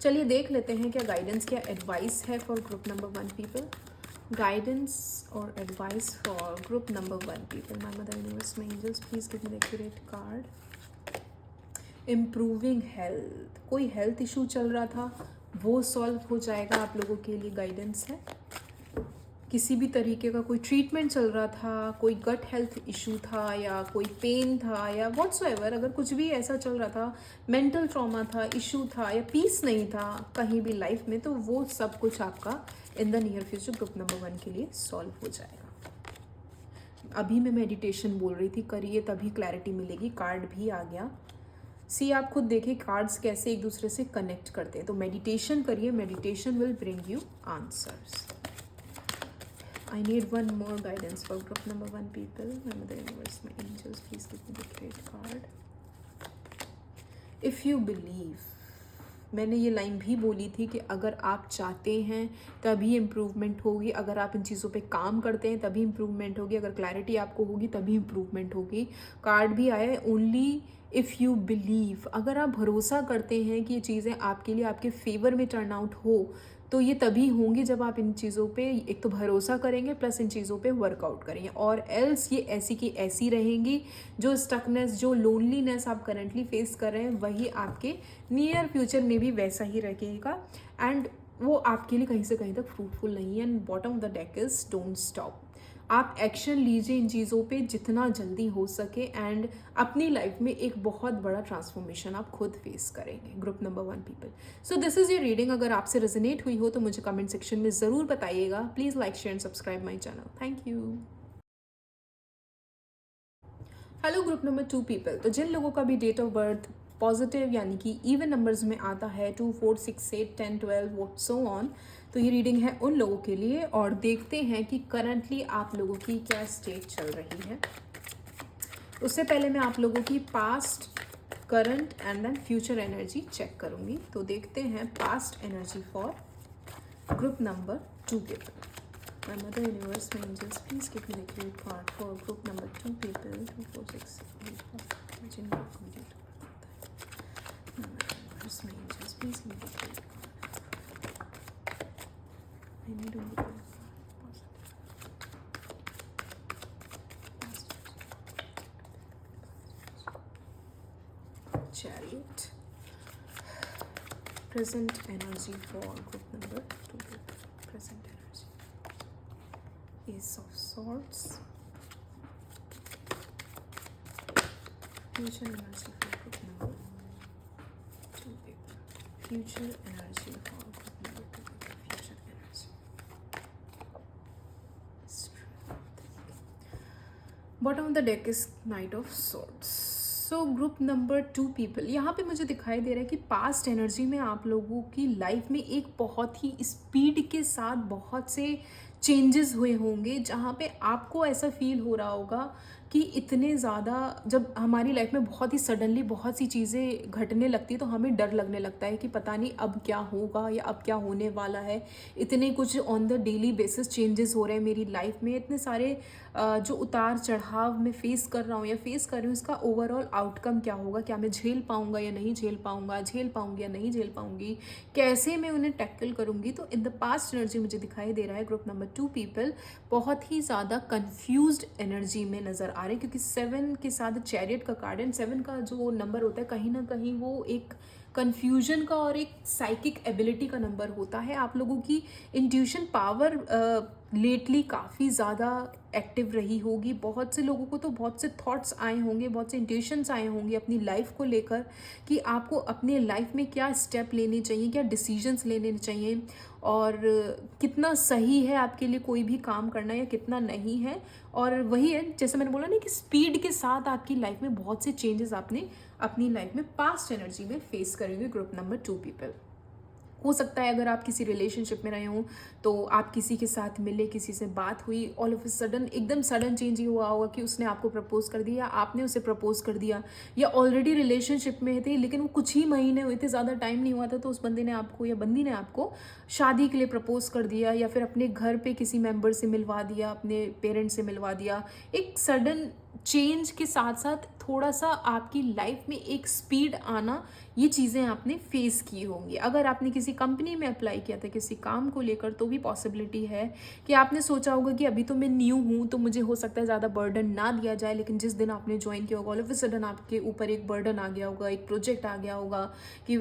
चलिए देख लेते हैं क्या गाइडेंस, क्या एडवाइस है for group number 1 people. Guidance और advice for group number 1 people. My mother universe, my angels, please give me the accurate card. Improving health. कोई हेल्थ इशू चल रहा था वो सॉल्व हो जाएगा, आप लोगों के लिए गाइडेंस है। किसी भी तरीके का कोई ट्रीटमेंट चल रहा था, कोई गट हेल्थ इशू था, या कोई पेन था, या व्हाट्सएवर, अगर कुछ भी ऐसा चल रहा था, मेंटल ट्रॉमा था, इशू था, या पीस नहीं था कहीं भी लाइफ में, तो वो सब कुछ आपका in the near future group number 1 के लिए सॉल्व हो जाएगा। अभी मैं मेडिटेशन बोल रही थी, करिए तभी क्लैरिटी मिलेगी। कार्ड भी आ गया। सी आप खुद देखिए कार्ड्स कैसे एक दूसरे से कनेक्ट करते हैं। तो मेडिटेशन करिए, meditation will bring you answers. I need one more guidance for group number 1 people. My mother universe, my angels, please give me the great card. If you believe, मैंने ये लाइन भी बोली थी कि अगर आप चाहते हैं तभी इम्प्रूवमेंट होगी, अगर आप इन चीज़ों पे काम करते हैं तभी इम्प्रूवमेंट होगी, अगर क्लैरिटी आपको होगी तभी इम्प्रूवमेंट होगी। कार्ड भी आया है ओनली इफ़ यू बिलीव। अगर आप भरोसा करते हैं कि ये चीज़ें आपके लिए आपके फेवर में टर्न आउट हो, तो ये तभी होंगी जब आप इन चीज़ों पे एक तो भरोसा करेंगे प्लस इन चीज़ों पे वर्कआउट करेंगे, और एल्स ये ऐसी की ऐसी रहेंगी। जो स्टकनेस, जो लोनलीनेस आप करंटली फेस कर रहे हैं वही आपके नियर फ्यूचर में भी वैसा ही रहेगा, एंड वो आपके लिए कहीं से कहीं तक फ्रूटफुल नहीं है। And bottom of the deck is don't stop. आप एक्शन लीजिए इन चीज़ों पे जितना जल्दी हो सके, एंड अपनी लाइफ में एक बहुत बड़ा ट्रांसफॉर्मेशन आप खुद फेस करेंगे। Group number 1 people, so this is your reading. अगर आपसे रेजोनेट हुई हो तो मुझे कमेंट सेक्शन में ज़रूर बताइएगा। Please like, share and subscribe my channel. Thank you. Hello group number 2 people, तो जिन लोगों का भी डेट ऑफ बर्थ पॉजिटिव यानी कि इवन नंबर्स में आता है 2, 4, 6, 8, 10, 12 वोट सो ऑन, तो ये रीडिंग है उन लोगों के लिए। और देखते हैं कि करंटली आप लोगों की क्या स्टेट चल रही है। उससे पहले मैं आप लोगों की past, current and then future energy check करूंगी। तो देखते हैं past energy for group number 2 people. My mother universe my angels, please give me the clear card for group number 2 people, 2, 4, 6, 8, 9, 10, complete. My mother universe my angels, please give me the clear card. I need only clear card. Chariot. Present energy for group number 2 people. Present energy. Ace of Swords. Future energy for group number 2 people. Future energy for group number 2 people. Future energy. Strength. Bottom of the deck is Knight of Swords. So group number 2 people, यहाँ पे मुझे दिखाई दे रहा है कि पास्ट एनर्जी में आप लोगों की लाइफ में एक बहुत ही स्पीड के साथ बहुत से चेंजेस हुए होंगे, जहाँ पे आपको ऐसा फील हो रहा होगा कि इतने ज़्यादा, जब हमारी लाइफ में बहुत ही सडनली बहुत सी चीज़ें घटने लगती है तो हमें डर लगने लगता है कि पता नहीं अब क्या होगा या अब क्या होने वाला है। इतने कुछ on the daily basis changes हो रहे हैं मेरी लाइफ में, इतने सारे जो उतार चढ़ाव मैं फेस कर रहा हूँ या फेस कर रही हूँ, इसका ओवरऑल आउटकम क्या होगा, क्या मैं झेल पाऊँगा या नहीं झेल पाऊँगा, झेल पाऊँगी या नहीं झेल पाऊँगी, कैसे मैं उन्हें टैकल करूँगी। तो इन द पास्ट एनर्जी मुझे दिखाई दे रहा है ग्रुप नंबर 2 पीपल बहुत ही ज़्यादा कन्फ्यूज्ड एनर्जी में नज़र आ रहे हैं, क्योंकि 7 के साथ चैरियट का कार्ड एंड 7 का जो नंबर होता है कहीं ना कहीं वो एक कन्फ्यूजन का और एक साइकिक एबिलिटी का नंबर होता है। आप लोगों की इंट्यूशन पावर लेटली काफ़ी ज़्यादा एक्टिव रही होगी। बहुत से लोगों को तो बहुत से थॉट्स आए होंगे, बहुत से इंट्यूशंस आए होंगे अपनी लाइफ को लेकर कि आपको अपने लाइफ में क्या स्टेप लेने चाहिए, क्या डिसीजंस लेने चाहिए, और कितना सही है आपके लिए कोई भी काम करना या कितना नहीं है। और वही है, जैसे मैंने बोला ना कि स्पीड के साथ आपकी लाइफ में बहुत से चेंजेस आपने अपनी लाइफ में पास्ट एनर्जी में फेस करेंगे ग्रुप नंबर 2 पीपल। हो सकता है अगर आप किसी रिलेशनशिप में रहे हों तो आप किसी के साथ मिले, किसी से बात हुई, ऑल ऑफ अ सडन एकदम सडन चेंज ही हुआ होगा कि उसने आपको प्रपोज कर दिया, आपने उसे प्रपोज कर दिया, या ऑलरेडी रिलेशनशिप में थे लेकिन वो कुछ ही महीने हुए थे, ज़्यादा टाइम नहीं हुआ था, तो उस बंदे ने आपको या बंदी ने आपको शादी के लिए प्रपोज कर दिया, या फिर अपने घर पे किसी मेंबर से मिलवा दिया, अपने पेरेंट्स से मिलवा दिया। एक सडन चेंज के साथ साथ थोड़ा सा आपकी लाइफ में एक स्पीड आना, ये चीज़ें आपने फेस की होंगी। अगर आपने किसी कंपनी में अप्लाई किया था किसी काम को लेकर तो भी पॉसिबिलिटी है कि आपने सोचा होगा कि अभी तो मैं न्यू हूँ तो मुझे हो सकता है ज़्यादा बर्डन ना दिया जाए, लेकिन जिस दिन आपने ज्वाइन किया होगा ऑल ऑफ अ सडन आपके ऊपर एक बर्डन आ गया होगा, एक प्रोजेक्ट आ गया होगा कि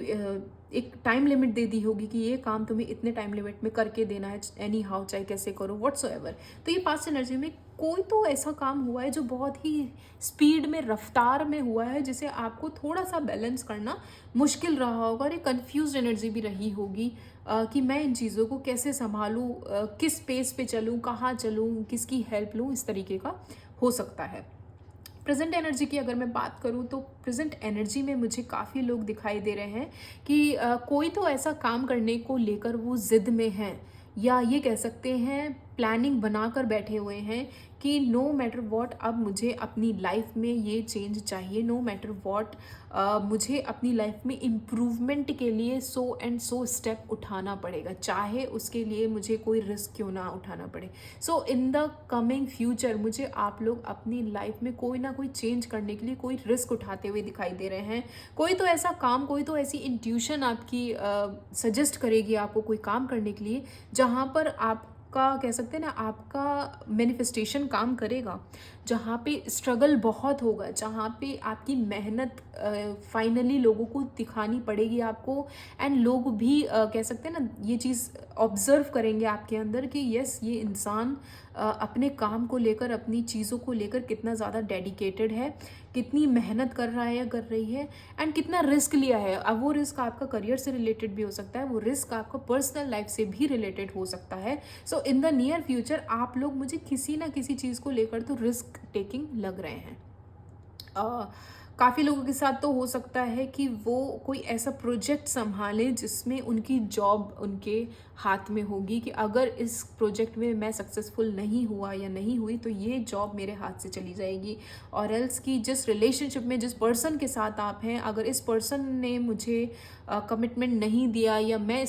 एक टाइम लिमिट दे दी होगी कि ये काम तुम्हें इतने टाइम लिमिट में करके देना है, एनी हाउ चाहे कैसे करो व्हाट्सोएवर। तो ये पास्ट एनर्जी में कोई तो ऐसा काम हुआ है जो बहुत ही स्पीड में, रफ्तार में हुआ है, जिसे आपको थोड़ा सा बैलेंस करना मुश्किल रहा होगा, और एक कन्फ्यूज एनर्जी भी रही होगी कि मैं इन चीज़ों को कैसे संभालूं, किस पेस पे चलूं, कहाँ चलूं, किसकी हेल्प लूं, इस तरीके का हो सकता है। प्रेजेंट एनर्जी की अगर मैं बात करूं तो प्रेजेंट एनर्जी में मुझे काफ़ी लोग दिखाई दे रहे हैं कि कोई तो ऐसा काम करने को लेकर वो ज़िद में हैं, या ये कह सकते हैं प्लानिंग बनाकर बैठे हुए हैं कि नो मैटर व्हाट अब मुझे अपनी लाइफ में ये चेंज चाहिए, नो मैटर व्हाट मुझे अपनी लाइफ में इम्प्रूवमेंट के लिए सो एंड सो स्टेप उठाना पड़ेगा, चाहे उसके लिए मुझे कोई रिस्क क्यों ना उठाना पड़े। सो इन द कमिंग फ्यूचर मुझे आप लोग अपनी लाइफ में कोई ना कोई चेंज करने के लिए कोई रिस्क उठाते हुए दिखाई दे रहे हैं। कोई तो ऐसा काम, कोई तो ऐसी इंट्यूशन आपकी सजेस्ट करेगी आपको कोई काम करने के लिए, जहाँ पर आपका कह सकते हैं ना, आपका मैनिफेस्टेशन काम करेगा, जहाँ पे स्ट्रगल बहुत होगा, जहाँ पे आपकी मेहनत फाइनली लोगों को दिखानी पड़ेगी आपको। एंड लोग भी कह सकते हैं ना, ये चीज़ ऑब्जर्व करेंगे आपके अंदर कि यस, ये इंसान अपने काम को लेकर, अपनी चीज़ों को लेकर कितना ज़्यादा डेडिकेटेड है, कितनी मेहनत कर रहा है या कर रही है, एंड कितना रिस्क लिया है। अब वो रिस्क आपका करियर से रिलेटेड भी हो सकता है, वो रिस्क आपका पर्सनल लाइफ से भी रिलेटेड हो सकता है। सो इन द नियर फ्यूचर आप लोग मुझे किसी ना किसी चीज़ को लेकर तो रिस्क टेकिंग लग रहे हैं। काफ़ी लोगों के साथ तो हो सकता है कि वो कोई ऐसा प्रोजेक्ट संभालें जिसमें उनकी जॉब उनके हाथ में होगी कि अगर इस प्रोजेक्ट में मैं सक्सेसफुल नहीं हुआ या नहीं हुई तो ये जॉब मेरे हाथ से चली जाएगी। और एल्स की जिस रिलेशनशिप में, जिस पर्सन के साथ आप हैं, अगर इस पर्सन ने मुझे कमिटमेंट नहीं दिया या मैं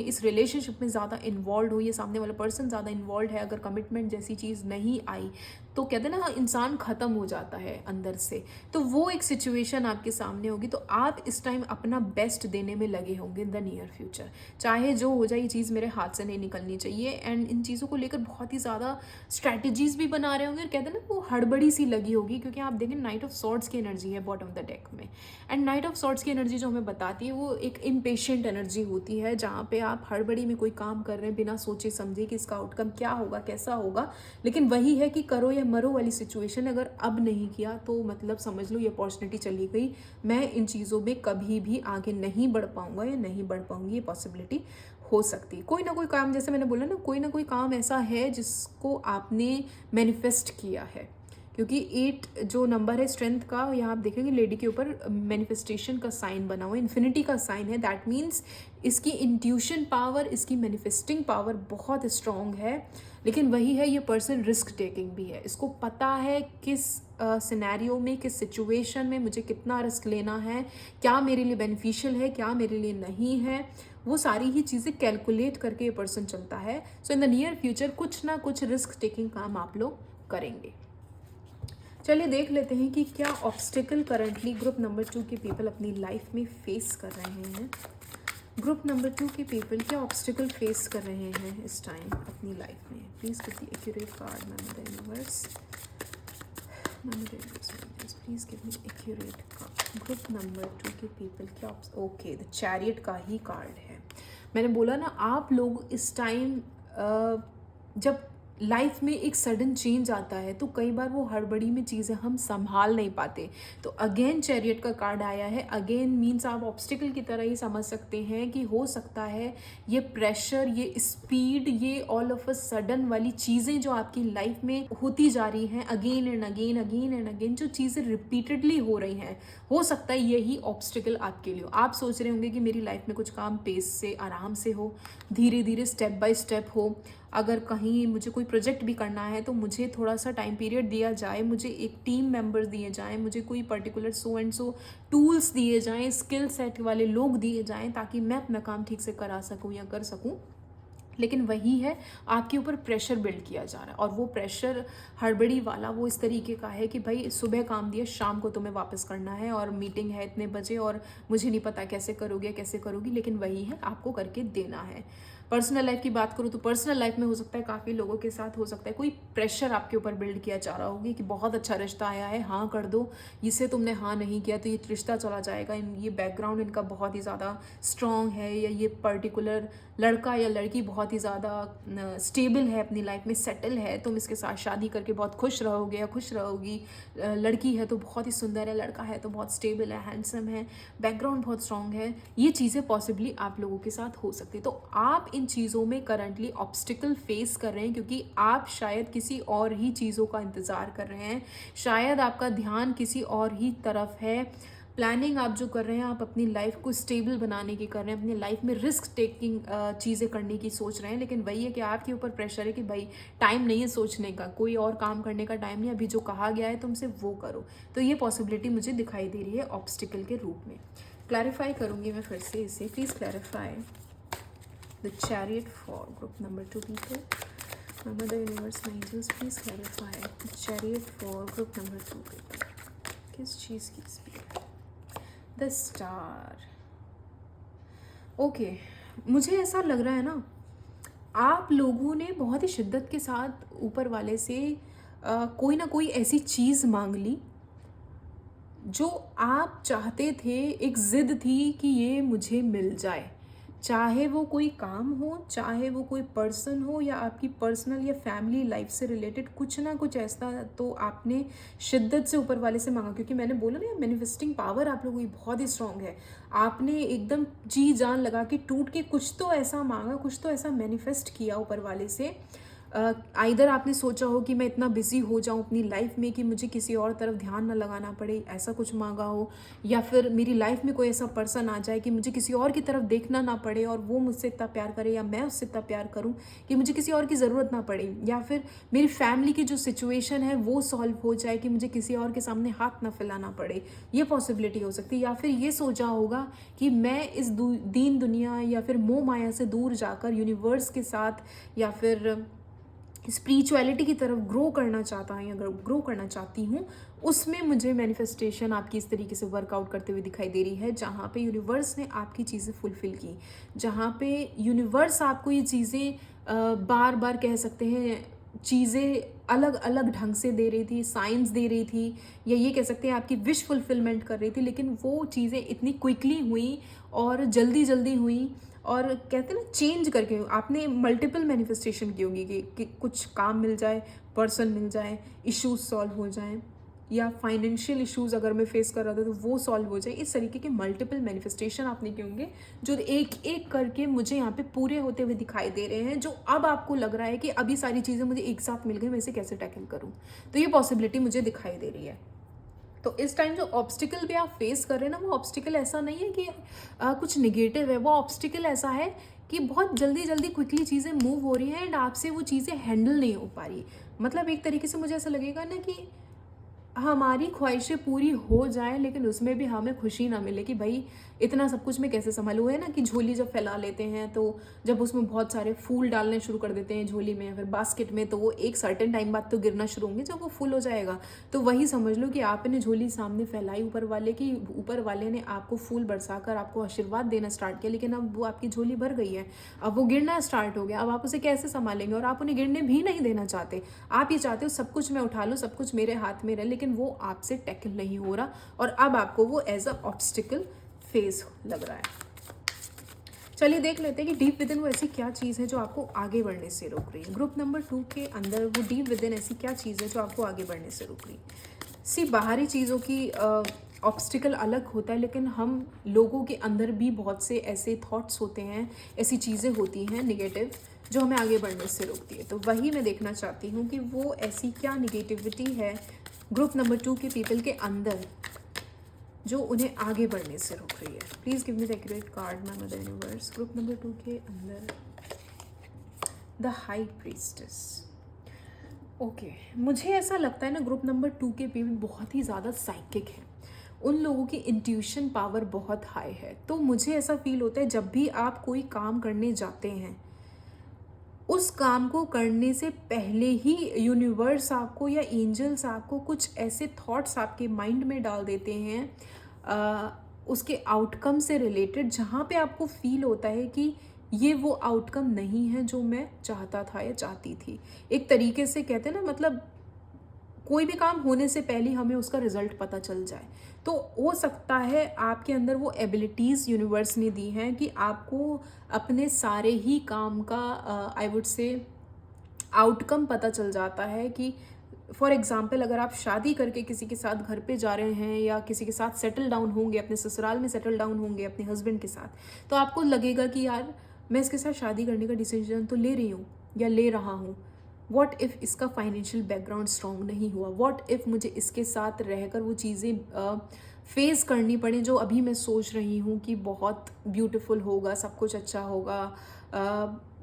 इस रिलेशनशिप में ज़्यादा इन्वॉल्व हो, ये सामने वाला पर्सन ज़्यादा इन्वॉल्व है, अगर कमिटमेंट जैसी चीज़ नहीं आई तो कहते हैं ना, इंसान ख़त्म हो जाता है अंदर से। तो वो एक सिचुएशन आपके सामने होगी, तो आप इस टाइम अपना बेस्ट देने में लगे होंगे इन द नियर फ्यूचर। चाहे जो हो जाए, ये चीज़ मेरे हाथ से नहीं निकलनी चाहिए। एंड इन चीज़ों को लेकर बहुत ही ज़्यादा स्ट्रैटेजीज भी बना रहे होंगे, और कहते हैं ना, वो हड़बड़ी सी लगी होगी, क्योंकि आप देखें नाइट ऑफ सॉर्ड्स की एनर्जी है बॉटम ऑफ द डेक में। एंड नाइट ऑफ सॉर्ड्स की एनर्जी जो हमें बताती है, वो एक इम्पेशेंट एनर्जी होती है, जहाँ पे आप हड़बड़ी में कोई काम कर रहे हैं बिना सोचे समझे कि इसका आउटकम क्या होगा, कैसा होगा। लेकिन वही है कि करो या मरो वाली सिचुएशन, अगर अब नहीं किया तो मतलब समझ लो ये अपॉर्चुनिटी चली गई, मैं इन चीज़ों में कभी भी आगे नहीं बढ़ पाऊंगा या नहीं बढ़ पाऊंगी, ये पॉसिबिलिटी हो सकती। कोई ना कोई काम, जैसे मैंने बोला ना, कोई ना कोई काम ऐसा है जिसको आपने मैनिफेस्ट किया है, क्योंकि 8 जो नंबर है स्ट्रेंथ का, यहाँ आप देखेंगे लेडी के ऊपर मैनिफेस्टेशन का साइन बना हुआ है, इन्फिनिटी का साइन है। दैट मीन्स इसकी इंट्यूशन पावर, इसकी मैनिफेस्टिंग पावर बहुत स्ट्रॉन्ग है। लेकिन वही है, ये पर्सन रिस्क टेकिंग भी है। इसको पता है किस सिनेरियो में, किस सिचुएशन में मुझे कितना रिस्क लेना है, क्या मेरे लिए बेनिफिशियल है, क्या मेरे लिए नहीं है, वो सारी ही चीज़ें कैलकुलेट करके ये पर्सन चलता है। सो इन द नियर फ्यूचर कुछ ना कुछ रिस्क टेकिंग काम आप लोग करेंगे। चलिए देख लेते हैं कि क्या ऑब्स्टिकल करंटली ग्रुप नंबर 2 के पीपल अपनी लाइफ में फेस कर रहे हैं। ग्रुप नंबर 2 के पीपल क्या ऑब्स्टिकल फेस कर रहे हैं इस टाइम अपनी लाइफ में। Please give the accurate card, ma'am the universe, ma'am the universe, please give me accurate card. Group number 2 के पीपल क्या, ओके, द चैरियट का ही कार्ड है। मैंने बोला ना, आप लोग इस टाइम जब लाइफ में एक सडन चेंज आता है तो कई बार वो हड़बड़ी में चीज़ें हम संभाल नहीं पाते। तो अगेन चैरियट का कार्ड आया है। अगेन मीन्स आप ऑब्स्टिकल की तरह ही समझ सकते हैं कि हो सकता है ये प्रेशर, ये स्पीड, ये ऑल ऑफ अ सडन वाली चीज़ें जो आपकी लाइफ में होती जा रही हैं, again and again, again and again, जो चीज़ें रिपीटेडली हो रही हैं, हो सकता है यही ऑब्स्टिकल आपके लिए हो। आप सोच रहे होंगे कि मेरी लाइफ में कुछ काम पेस से, आराम से हो, धीरे धीरे, स्टेप बाय स्टेप हो। अगर कहीं मुझे कोई प्रोजेक्ट भी करना है तो मुझे थोड़ा सा टाइम पीरियड दिया जाए, मुझे एक टीम मेंबर दिए जाएं, मुझे कोई particular so and so tools दिए जाएं, स्किल सेट वाले लोग दिए जाएं, ताकि मैं अपना काम ठीक से करा सकूं या कर सकूं। लेकिन वही है, आपके ऊपर प्रेशर बिल्ड किया जा रहा है, और वो प्रेशर हड़बड़ी वाला वो इस तरीके का है कि भाई सुबह काम दिया, शाम को तुम्हें वापस करना है, और मीटिंग है इतने बजे, और मुझे नहीं पता कैसे करोगे कैसे करोगी, लेकिन वही है, आपको करके देना है। पर्सनल लाइफ की बात करूँ तो पर्सनल लाइफ में हो सकता है काफ़ी लोगों के साथ हो सकता है कोई प्रेशर आपके ऊपर बिल्ड किया जा रहा होगी कि बहुत अच्छा रिश्ता आया है, हाँ कर दो, इसे तुमने हाँ नहीं किया तो ये रिश्ता चला जाएगा, ये बैकग्राउंड इनका बहुत ही ज़्यादा स्ट्रॉन्ग है, या ये पर्टिकुलर लड़का या लड़की बहुत ही ज़्यादा स्टेबल है, अपनी लाइफ में सेटल है, तुम इसके साथ शादी करके बहुत खुश रहोगे या खुश रहोगी। लड़की है तो बहुत ही सुंदर है, लड़का है तो बहुत स्टेबल है, हैंडसम है, बैकग्राउंड बहुत स्ट्रॉन्ग है। ये चीज़ें पॉसिबली आप लोगों के साथ हो सकती है। तो आप इन चीज़ों में करंटली ऑब्स्टिकल फेस कर रहे हैं, क्योंकि आप शायद किसी और ही चीज़ों का इंतज़ार कर रहे हैं, शायद आपका ध्यान किसी और ही तरफ है। प्लानिंग आप जो कर रहे हैं, आप अपनी लाइफ को स्टेबल बनाने की कर रहे हैं, अपनी लाइफ में रिस्क टेकिंग चीज़ें करने की सोच रहे हैं, लेकिन वही है कि आपके ऊपर प्रेशर है कि भाई टाइम नहीं है सोचने का, कोई और काम करने का टाइम नहीं, अभी जो कहा गया है तुमसे वो करो। तो ये पॉसिबिलिटी मुझे दिखाई दे रही है ऑब्स्टिकल के रूप में। क्लैरिफाई करूँगी मैं फिर से इसे, please clarify the chariot for group number 2 people. Mother Universe Angels, please clarify the chariot for group number 2 people. किस चीज़ की स्पीड? The star. ओके, मुझे ऐसा लग रहा है ना, आप लोगों ने बहुत ही शिद्दत के साथ ऊपर वाले से कोई ना कोई ऐसी चीज़ मांग ली जो आप चाहते थे, एक ज़िद थी कि ये मुझे मिल जाए। चाहे वो कोई काम हो, चाहे वो कोई पर्सन हो, या आपकी पर्सनल या फैमिली लाइफ से रिलेटेड कुछ ना कुछ ऐसा तो आपने शिद्दत से ऊपर वाले से मांगा। क्योंकि मैंने बोला ना, मैनिफेस्टिंग पावर आप लोगों की बहुत ही स्ट्रांग है। आपने एकदम जी जान लगा के टूट के कुछ तो ऐसा मांगा, कुछ तो ऐसा मैनिफेस्ट किया ऊपर वाले से। आइदर आपने सोचा हो कि मैं इतना बिजी हो जाऊं अपनी लाइफ में कि मुझे किसी और तरफ ध्यान ना लगाना पड़े, ऐसा कुछ मांगा हो, या फिर मेरी लाइफ में कोई ऐसा पर्सन आ जाए कि मुझे किसी और की तरफ देखना ना पड़े और वो मुझसे इतना प्यार करे, या मैं उससे इतना प्यार करूं कि मुझे किसी और की ज़रूरत ना पड़े, या फिर मेरी फैमिली की जो सिचुएशन है वो सॉल्व हो जाए कि मुझे किसी और के सामने हाथ ना फैलाना पड़े। ये पॉसिबिलिटी हो सकती है। या फिर ये सोचा होगा कि मैं इस दीन दुनिया या फिर मोह माया से दूर जाकर यूनिवर्स के साथ या फिर स्पिरिचुअलिटी की तरफ ग्रो करना चाहता है या ग्रो करना चाहती हूँ। उसमें मुझे मैनिफेस्टेशन आपकी इस तरीके से वर्कआउट करते हुए दिखाई दे रही है, जहाँ पे यूनिवर्स ने आपकी चीज़ें फुलफ़िल की, जहाँ पे यूनिवर्स आपको ये चीज़ें बार बार कह सकते हैं, चीज़ें अलग अलग ढंग से दे रही थी, साइंस दे रही थी, या ये कह सकते हैं आपकी विश फुलफिलमेंट कर रही थी, लेकिन वो चीज़ें इतनी क्विकली हुई और जल्दी जल्दी हुई, और कहते हैं ना चेंज करके। आपने मल्टीपल मैनिफेस्टेशन की होगी कि कुछ काम मिल जाए, पर्सन मिल जाए, इश्यूज सॉल्व हो जाएं, या फाइनेंशियल इश्यूज अगर मैं फेस कर रहा था तो वो सॉल्व हो जाए। इस तरीके के मल्टीपल मैनिफेस्टेशन आपने किए होंगे जो एक एक करके मुझे यहाँ पे पूरे होते हुए दिखाई दे रहे हैं, जो अब आपको लग रहा है कि अभी सारी चीज़ें मुझे एक साथ मिल गई, मैं इसे कैसे टैकल करूँ। तो ये पॉसिबिलिटी मुझे दिखाई दे रही है। तो इस टाइम जो ऑब्स्टिकल भी आप फेस कर रहे हैं ना, वो ऑब्स्टिकल ऐसा नहीं है कि कुछ निगेटिव है। वो ऑब्स्टिकल ऐसा है कि बहुत जल्दी जल्दी क्विकली चीज़ें मूव हो रही हैं एंड आपसे वो चीज़ें हैंडल नहीं हो पा रही। मतलब एक तरीके से मुझे ऐसा लगेगा ना कि हमारी ख्वाहिशें पूरी हो जाएं, लेकिन उसमें भी हमें खुशी ना मिले कि भाई इतना सब कुछ मैं कैसे संभालूँ। है ना कि झोली जब फैला लेते हैं तो जब उसमें बहुत सारे फूल डालने शुरू कर देते हैं झोली में या फिर बास्केट में, तो वो एक सर्टेन टाइम बाद तो गिरना शुरू होंगे जब वो फुल हो जाएगा। तो वही समझ लो कि आपने झोली सामने फैलाई ऊपर वाले की, ऊपर वाले ने आपको फूल बरसाकर आपको आशीर्वाद देना स्टार्ट किया, लेकिन अब वो आपकी झोली भर गई है, अब वो गिरना स्टार्ट हो गया। अब आप उसे कैसे संभालेंगे? और आप उन्हें गिरने भी नहीं देना चाहते। आप ये चाहते हो सब कुछ मैं उठा लूँ, सब कुछ मेरे हाथ में रहे, लेकिन वो आपसे टैकल नहीं हो रहा और अब आपको वो एज अ ऑब्स्टिकल फेस लग रहा है। चलिए देख लेते हैं कि डीप विद इन वो ऐसी क्या चीज़ है जो आपको आगे बढ़ने से रोक रही है। ग्रुप नंबर 2 के अंदर वो डीप विद इन ऐसी क्या चीज़ है जो आपको आगे बढ़ने से रोक रही है। सी बाहरी चीज़ों की ऑब्स्टिकल अलग होता है, लेकिन हम लोगों के अंदर भी बहुत से ऐसे थॉट्स होते हैं, ऐसी चीज़ें होती हैं निगेटिव जो हमें आगे बढ़ने से रोकती है। तो वही मैं देखना चाहती हूँ कि वो ऐसी क्या निगेटिविटी है ग्रुप नंबर 2 के पीपल के अंदर जो उन्हें आगे बढ़ने से रोक रही है। Please give me the accurate card my mother universe. Group number 2 के अंदर द हाई प्रीस्टेस। ओके, मुझे ऐसा लगता है ना ग्रुप नंबर 2 के पीपल बहुत ही ज़्यादा साइकिक हैं, उन लोगों की इंट्यूशन पावर बहुत हाई है। तो मुझे ऐसा फील होता है जब भी आप कोई काम करने जाते हैं, उस काम को करने से पहले ही यूनिवर्स आपको या एंजल्स आपको कुछ ऐसे थॉट्स आपके माइंड में डाल देते हैं उसके आउटकम से रिलेटेड, जहाँ पे आपको फील होता है कि ये वो आउटकम नहीं है जो मैं चाहता था या चाहती थी। एक तरीके से कहते हैं ना, मतलब कोई भी काम होने से पहले हमें उसका रिजल्ट पता चल जाए। तो हो सकता है आपके अंदर वो एबिलिटीज़ यूनिवर्स ने दी हैं कि आपको अपने सारे ही काम का आई वुड से आउटकम पता चल जाता है। कि फॉर एग्ज़ाम्पल अगर आप शादी करके किसी के साथ घर पे जा रहे हैं या किसी के साथ सेटल डाउन होंगे, अपने ससुराल में सेटल डाउन होंगे अपने हस्बैंड के साथ, तो आपको लगेगा कि यार मैं इसके साथ शादी करने का डिसीजन तो ले रही हूँ या ले रहा हूँ, व्हाट इफ़ इसका फाइनेंशियल बैकग्राउंड स्ट्रॉन्ग नहीं हुआ, व्हाट इफ़ मुझे इसके साथ रहकर वो चीज़ें फेस करनी पड़े, जो अभी मैं सोच रही हूँ कि बहुत ब्यूटीफुल होगा, सब कुछ अच्छा होगा,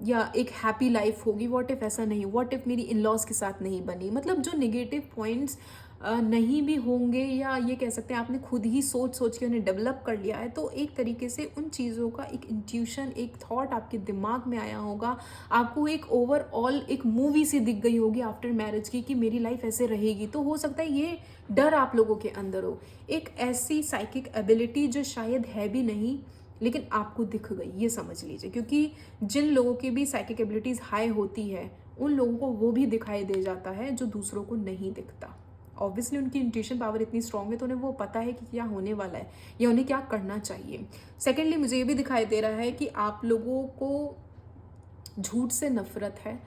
या एक हैप्पी लाइफ होगी। व्हाट इफ़ ऐसा नहीं, व्हाट इफ़ मेरी इन लॉज के साथ नहीं बनी, मतलब जो नेगेटिव पॉइंट्स नहीं भी होंगे, या ये कह सकते हैं आपने खुद ही सोच सोच के उन्हें डेवलप कर लिया है, तो एक तरीके से उन चीज़ों का एक इंट्यूशन, एक थॉट आपके दिमाग में आया होगा। आपको एक ओवरऑल एक मूवी सी दिख गई होगी आफ्टर मैरिज की कि मेरी लाइफ ऐसे रहेगी। तो हो सकता है ये डर आप लोगों के अंदर हो, एक ऐसी साइकिक एबिलिटी जो शायद है भी नहीं लेकिन आपको दिख गई, ये समझ लीजिए। क्योंकि जिन लोगों की भी साइकिक एबिलिटीज़ हाई होती है, उन लोगों को वो भी दिखाई दे जाता है जो दूसरों को नहीं दिखता। ऑब्वियसली उनकी इंट्यूशन पावर इतनी स्ट्रांग है, तो उन्हें वो पता है कि क्या होने वाला है या उन्हें क्या करना चाहिए। सेकेंडली, मुझे ये भी दिखाई दे रहा है कि आप लोगों को झूठ से नफरत है,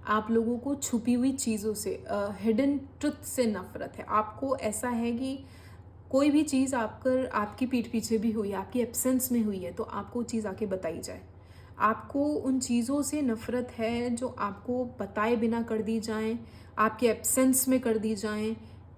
आप लोगों को छुपी हुई चीज़ों से, हिडन ट्रुथ से नफरत है। आपको ऐसा है कि कोई भी चीज़ आपकी पीठ पीछे भी हुई है, आपकी एब्सेंस में हुई है, तो आपको वो चीज़ आके बताई जाए। आपको उन चीज़ों से नफ़रत है जो आपको बताए बिना कर दी जाएँ, आपके एब्सेंस में कर दी जाएँ,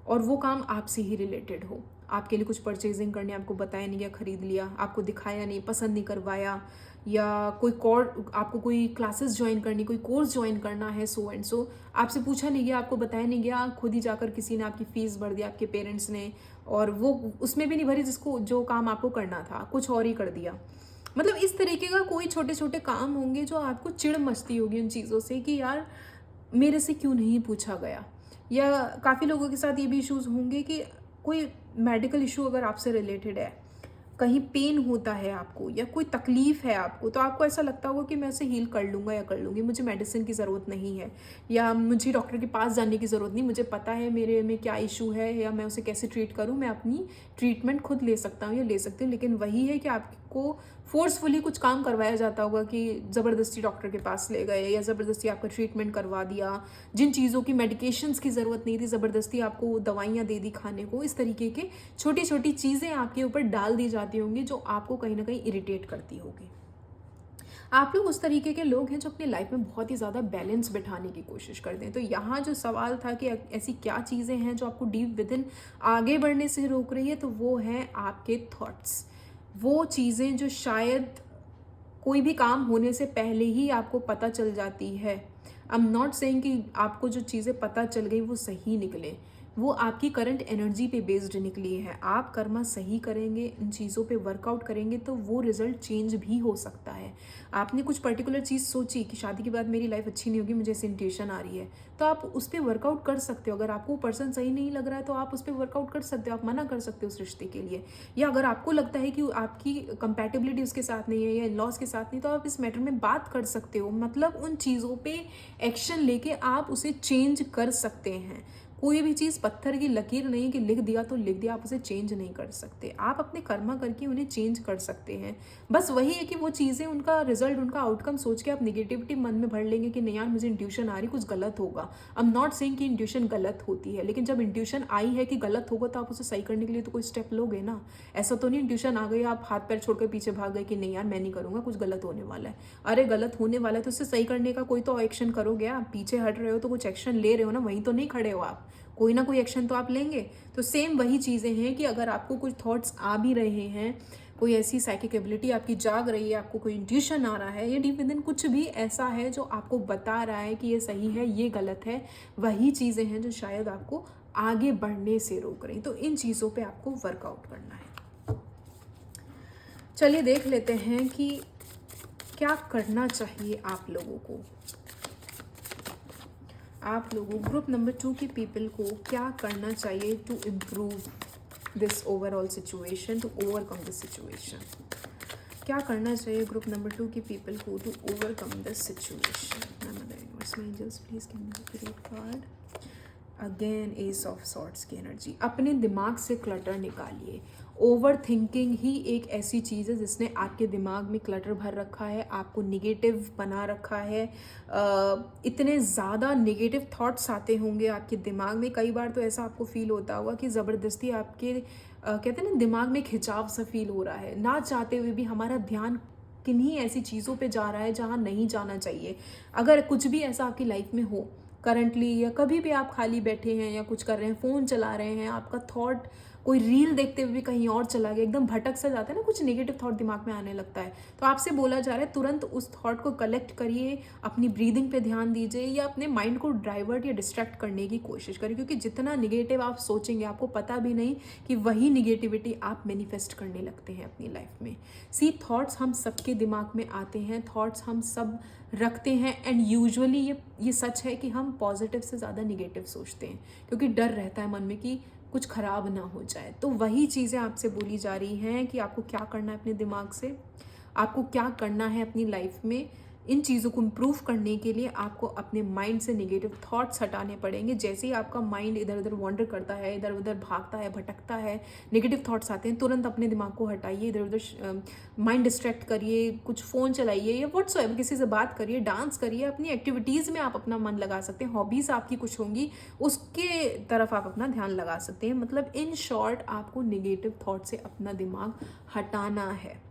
और वो काम आपसे ही रिलेटेड हो। आपके लिए कुछ परचेजिंग करनी, आपको बताया नहीं गया, ख़रीद लिया, आपको दिखाया नहीं, पसंद नहीं करवाया, या आपको कोई क्लासेस ज्वाइन करनी, कोई कोर्स ज्वाइन करना है, सो एंड सो, आपसे पूछा नहीं गया, आपको बताया नहीं गया, खुद ही जाकर किसी ने आपकी फ़ीस भर दी, आपके पेरेंट्स ने, और वो उसमें भी नहीं भरी जिसको जो काम आपको करना था, कुछ और ही कर दिया। मतलब इस तरीके का कोई छोटे छोटे काम होंगे जो आपको चिढ़ मचती होगी उन चीज़ों से कि यार मेरे से क्यों नहीं पूछा गया। या काफ़ी लोगों के साथ ये भी इश्यूज़ होंगे कि कोई मेडिकल इशू अगर आपसे रिलेटेड है, कहीं पेन होता है आपको या कोई तकलीफ़ है आपको, तो आपको ऐसा लगता होगा कि मैं उसे हील कर लूँगा या कर लूँगी, मुझे मेडिसिन की ज़रूरत नहीं है, या मुझे डॉक्टर के पास जाने की ज़रूरत नहीं, मुझे पता है मेरे में क्या इशू है या मैं उसे कैसे ट्रीट करूँ, मैं अपनी ट्रीटमेंट खुद ले सकता हूँ या ले सकती हूँ। लेकिन वही है कि आपको फोर्सफुली कुछ काम करवाया जाता होगा कि ज़बरदस्ती डॉक्टर के पास ले गए या ज़बरदस्ती आपका ट्रीटमेंट करवा दिया, जिन चीज़ों की मेडिकेशंस की ज़रूरत नहीं थी ज़बरदस्ती आपको दवाइयाँ दे दी खाने को। इस तरीके के छोटी छोटी चीज़ें आपके ऊपर डाल दी जाती होंगी जो आपको कहीं ना कहीं इरिटेट करती होगी। आप लोग उस तरीके के लोग हैं जो अपनी लाइफ में बहुत ही ज़्यादा बैलेंस बिठाने की कोशिश करते हैं। तो यहाँ जो सवाल था कि ऐसी क्या चीज़ें हैं जो आपको डीप विद इन आगे बढ़ने से रोक रही है, तो वो हैं आपके थॉट्स। वो चीज़ें जो शायद कोई भी काम होने से पहले ही आपको पता चल जाती है। आई एम नॉट सेइंग कि आपको जो चीज़ें पता चल गई वो सही निकले, वो आपकी करंट एनर्जी पे बेस्ड निकली है। आप कर्मा सही करेंगे, इन चीज़ों पे वर्कआउट करेंगे, तो वो रिजल्ट चेंज भी हो सकता है। आपने कुछ पर्टिकुलर चीज़ सोची कि शादी के बाद मेरी लाइफ अच्छी नहीं होगी, मुझे ऐसी इंट्यूशन आ रही है, तो आप उस पर वर्कआउट कर सकते हो। अगर आपको वो पर्सन सही नहीं लग रहा है तो आप उस पर वर्कआउट कर सकते हो, आप मना कर सकते हो उस रिश्ते के लिए। या अगर आपको लगता है कि आपकी कंपैटिबिलिटी उसके साथ नहीं है या इन लॉज के साथ नहीं, तो आप इस मैटर में बात कर सकते हो। मतलब उन चीज़ों पे एक्शन लेके आप उसे चेंज कर सकते हैं। कोई भी चीज़ पत्थर की लकीर नहीं कि लिख दिया तो लिख दिया, आप उसे चेंज नहीं कर सकते। आप अपने कर्मा करके उन्हें चेंज कर सकते हैं। बस वही है कि वो चीज़ें, उनका रिजल्ट, उनका आउटकम सोच के आप निगेटिविटी मन में भर लेंगे कि नहीं यार मुझे इंट्यूशन आ रही, कुछ गलत होगा। आई एम नॉट सेइंग कि इंट्यूशन गलत होती है, लेकिन जब इंट्यूशन आई है कि गलत होगा तो आप उसे सही करने के लिए तो कोई स्टेप लोगे ना। ऐसा तो नहीं इंट्यूशन आ गई आप हाथ पैर छोड़कर पीछे भाग गए कि नहीं यार मैं नहीं करूँगा, कुछ गलत होने वाला है। अरे गलत होने वाला है तो उसे सही करने का कोई तो एक्शन करोगे। आप पीछे हट रहे हो तो कुछ एक्शन ले रहे हो ना, वहीं तो नहीं खड़े हो आप, कोई ना कोई एक्शन तो आप लेंगे। तो सेम वही चीज़ें हैं कि अगर आपको कुछ थॉट्स आ भी रहे हैं, कोई ऐसी साइकिक एबिलिटी आपकी जाग रही है, आपको कोई इंट्यूशन आ रहा है, या डीप विद इन कुछ भी ऐसा है जो आपको बता रहा है कि ये सही है ये गलत है, वही चीज़ें हैं जो शायद आपको आगे बढ़ने से रोक रही। तो इन चीज़ों पे आपको वर्कआउट करना है। चलिए देख लेते हैं कि क्या करना चाहिए आप लोगों को। आप लोगों ग्रुप नंबर 2 के पीपल को क्या करना चाहिए to improve this overall situation, to overcome this situation. क्या करना चाहिए ग्रुप नंबर 2 के पीपल को to overcome this situation. Angels please can you read card again, ace of swords की एनर्जी। अपने दिमाग से क्लटर निकालिए। ओवर थिंकिंग ही एक ऐसी चीज़ है जिसने आपके दिमाग में क्लटर भर रखा है, आपको निगेटिव बना रखा है। इतने ज़्यादा नेगेटिव थॉट्स आते होंगे आपके दिमाग में, कई बार तो ऐसा आपको फील होता होगा कि ज़बरदस्ती आपके कहते हैं ना दिमाग में खिंचाव सा फील हो रहा है, ना चाहते हुए भी हमारा ध्यान किन्हीं ऐसी चीज़ों पे जा रहा है जहाँ नहीं जाना चाहिए। अगर कुछ भी ऐसा आपकी लाइफ में हो करंटली, या कभी भी आप खाली बैठे हैं या कुछ कर रहे हैं, फ़ोन चला रहे हैं, आपका थॉट कोई रील देखते हुए भी कहीं और चला गया, एकदम भटक सा जाता है ना, कुछ नेगेटिव थॉट दिमाग में आने लगता है, तो आपसे बोला जा रहा है तुरंत उस थॉट को कलेक्ट करिए, अपनी ब्रीदिंग पे ध्यान दीजिए या अपने माइंड को डाइवर्ट या डिस्ट्रैक्ट करने की कोशिश करिए, क्योंकि जितना निगेटिव आप सोचेंगे आपको पता भी नहीं कि वही निगेटिविटी आप मैनिफेस्ट करने लगते हैं अपनी लाइफ में। सी, थॉट्स हम सबके दिमाग में आते हैं, थॉट्स हम सब रखते हैं, एंड यूजुअली ये सच है कि हम पॉजिटिव से ज़्यादा निगेटिव सोचते हैं, क्योंकि डर रहता है मन में कि कुछ खराब ना हो जाए। तो वही चीज़ें आपसे बोली जा रही हैं कि आपको क्या करना है अपने दिमाग से, आपको क्या करना है अपनी लाइफ में। इन चीज़ों को इम्प्रूव करने के लिए आपको अपने माइंड से नेगेटिव थॉट्स हटाने पड़ेंगे। जैसे ही आपका माइंड इधर उधर वॉन्डर करता है, इधर उधर भागता है, भटकता है, नेगेटिव थॉट्स आते हैं, तुरंत अपने दिमाग को हटाइए, इधर उधर माइंड डिस्ट्रैक्ट करिए, कुछ फ़ोन चलाइए या व्हाट्सएवर किसी से बात करिए, डांस करिए, अपनी एक्टिविटीज़ में आप अपना मन लगा सकते हैं, हॉबीज़ आपकी कुछ होंगी उसके तरफ आप अपना ध्यान लगा सकते हैं। मतलब इन शॉर्ट आपको नेगेटिव थॉट से अपना दिमाग हटाना है।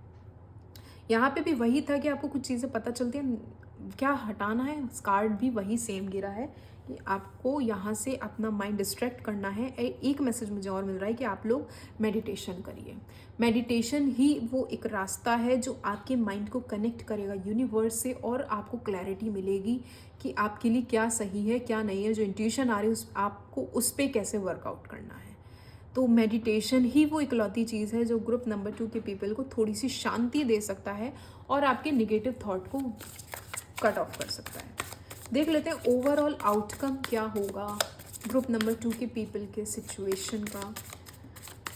यहाँ पे भी वही था कि आपको कुछ चीज़ें पता चलती हैं क्या हटाना है, कार्ड भी वही सेम गिरा है कि आपको यहाँ से अपना माइंड डिस्ट्रैक्ट करना है। एक मैसेज मुझे और मिल रहा है कि आप लोग मेडिटेशन करिए। मेडिटेशन ही वो एक रास्ता है जो आपके माइंड को कनेक्ट करेगा यूनिवर्स से, और आपको क्लैरिटी मिलेगी कि आपके लिए क्या सही है क्या नहीं है, जो इंट्यूशन आ रही है आपको उस पर कैसे वर्कआउट करना है। तो मेडिटेशन ही वो इकलौती चीज़ है जो ग्रुप नंबर 2 के पीपल को थोड़ी सी शांति दे सकता है और आपके निगेटिव थॉट को कट ऑफ कर सकता है। देख लेते हैं ओवरऑल आउटकम क्या होगा ग्रुप नंबर 2 के पीपल के सिचुएशन का।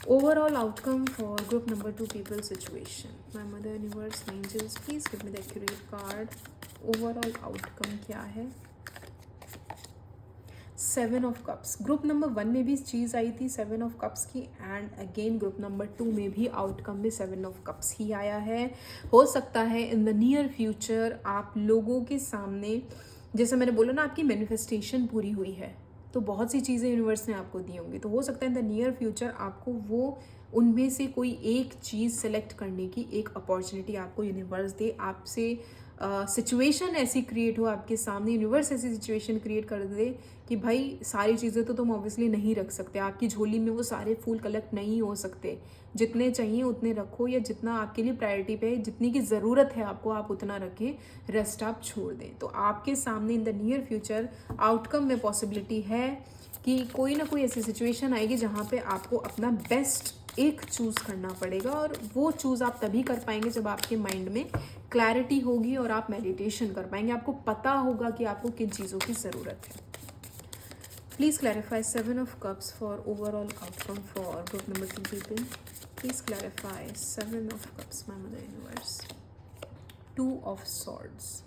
Overall outcome for group number 2 people situation. My mother universe angels please give me the accurate card. Overall outcome क्या है? 7 ऑफ कप्स। ग्रुप नंबर 1 में भी चीज़ आई थी 7 ऑफ कप्स की, एंड अगेन ग्रुप नंबर 2 में भी आउटकम में 7 ऑफ कप्स ही आया है। हो सकता है इन द नियर फ्यूचर आप लोगों के सामने, जैसे मैंने बोला ना, आपकी मैनिफेस्टेशन पूरी हुई है तो बहुत सी चीज़ें यूनिवर्स ने आपको दी होंगी, तो हो सकता है इन द नियर फ्यूचर आपको वो उनमें से कोई एक चीज़ सेलेक्ट करने की एक अपॉर्चुनिटी आपको यूनिवर्स दे। आपसे सिचुएशन ऐसी क्रिएट हो आपके सामने, यूनिवर्स ऐसी सिचुएशन क्रिएट कर दे कि भाई सारी चीज़ें तो तुम ऑब्वियसली नहीं रख सकते, आपकी झोली में वो सारे फूल कलेक्ट नहीं हो सकते, जितने चाहिए उतने रखो, या जितना आपके लिए प्रायोरिटी पे है, जितनी की ज़रूरत है आपको आप उतना रखें, रेस्ट आप छोड़ दें। तो आपके सामने in the near future outcome में पॉसिबिलिटी है कि कोई ना कोई ऐसी सिचुएशन आएगी जहाँ पे आपको अपना बेस्ट एक चूज़ करना पड़ेगा, और वो चूज़ आप तभी कर पाएंगे जब आपके माइंड में क्लैरिटी होगी और आप मेडिटेशन कर पाएंगे, आपको पता होगा कि आपको किन चीज़ों की ज़रूरत है। Please clarify 7 of cups for overall outcome for group number 2 people. Please clarify 7 of cups my mother universe. 2 of swords.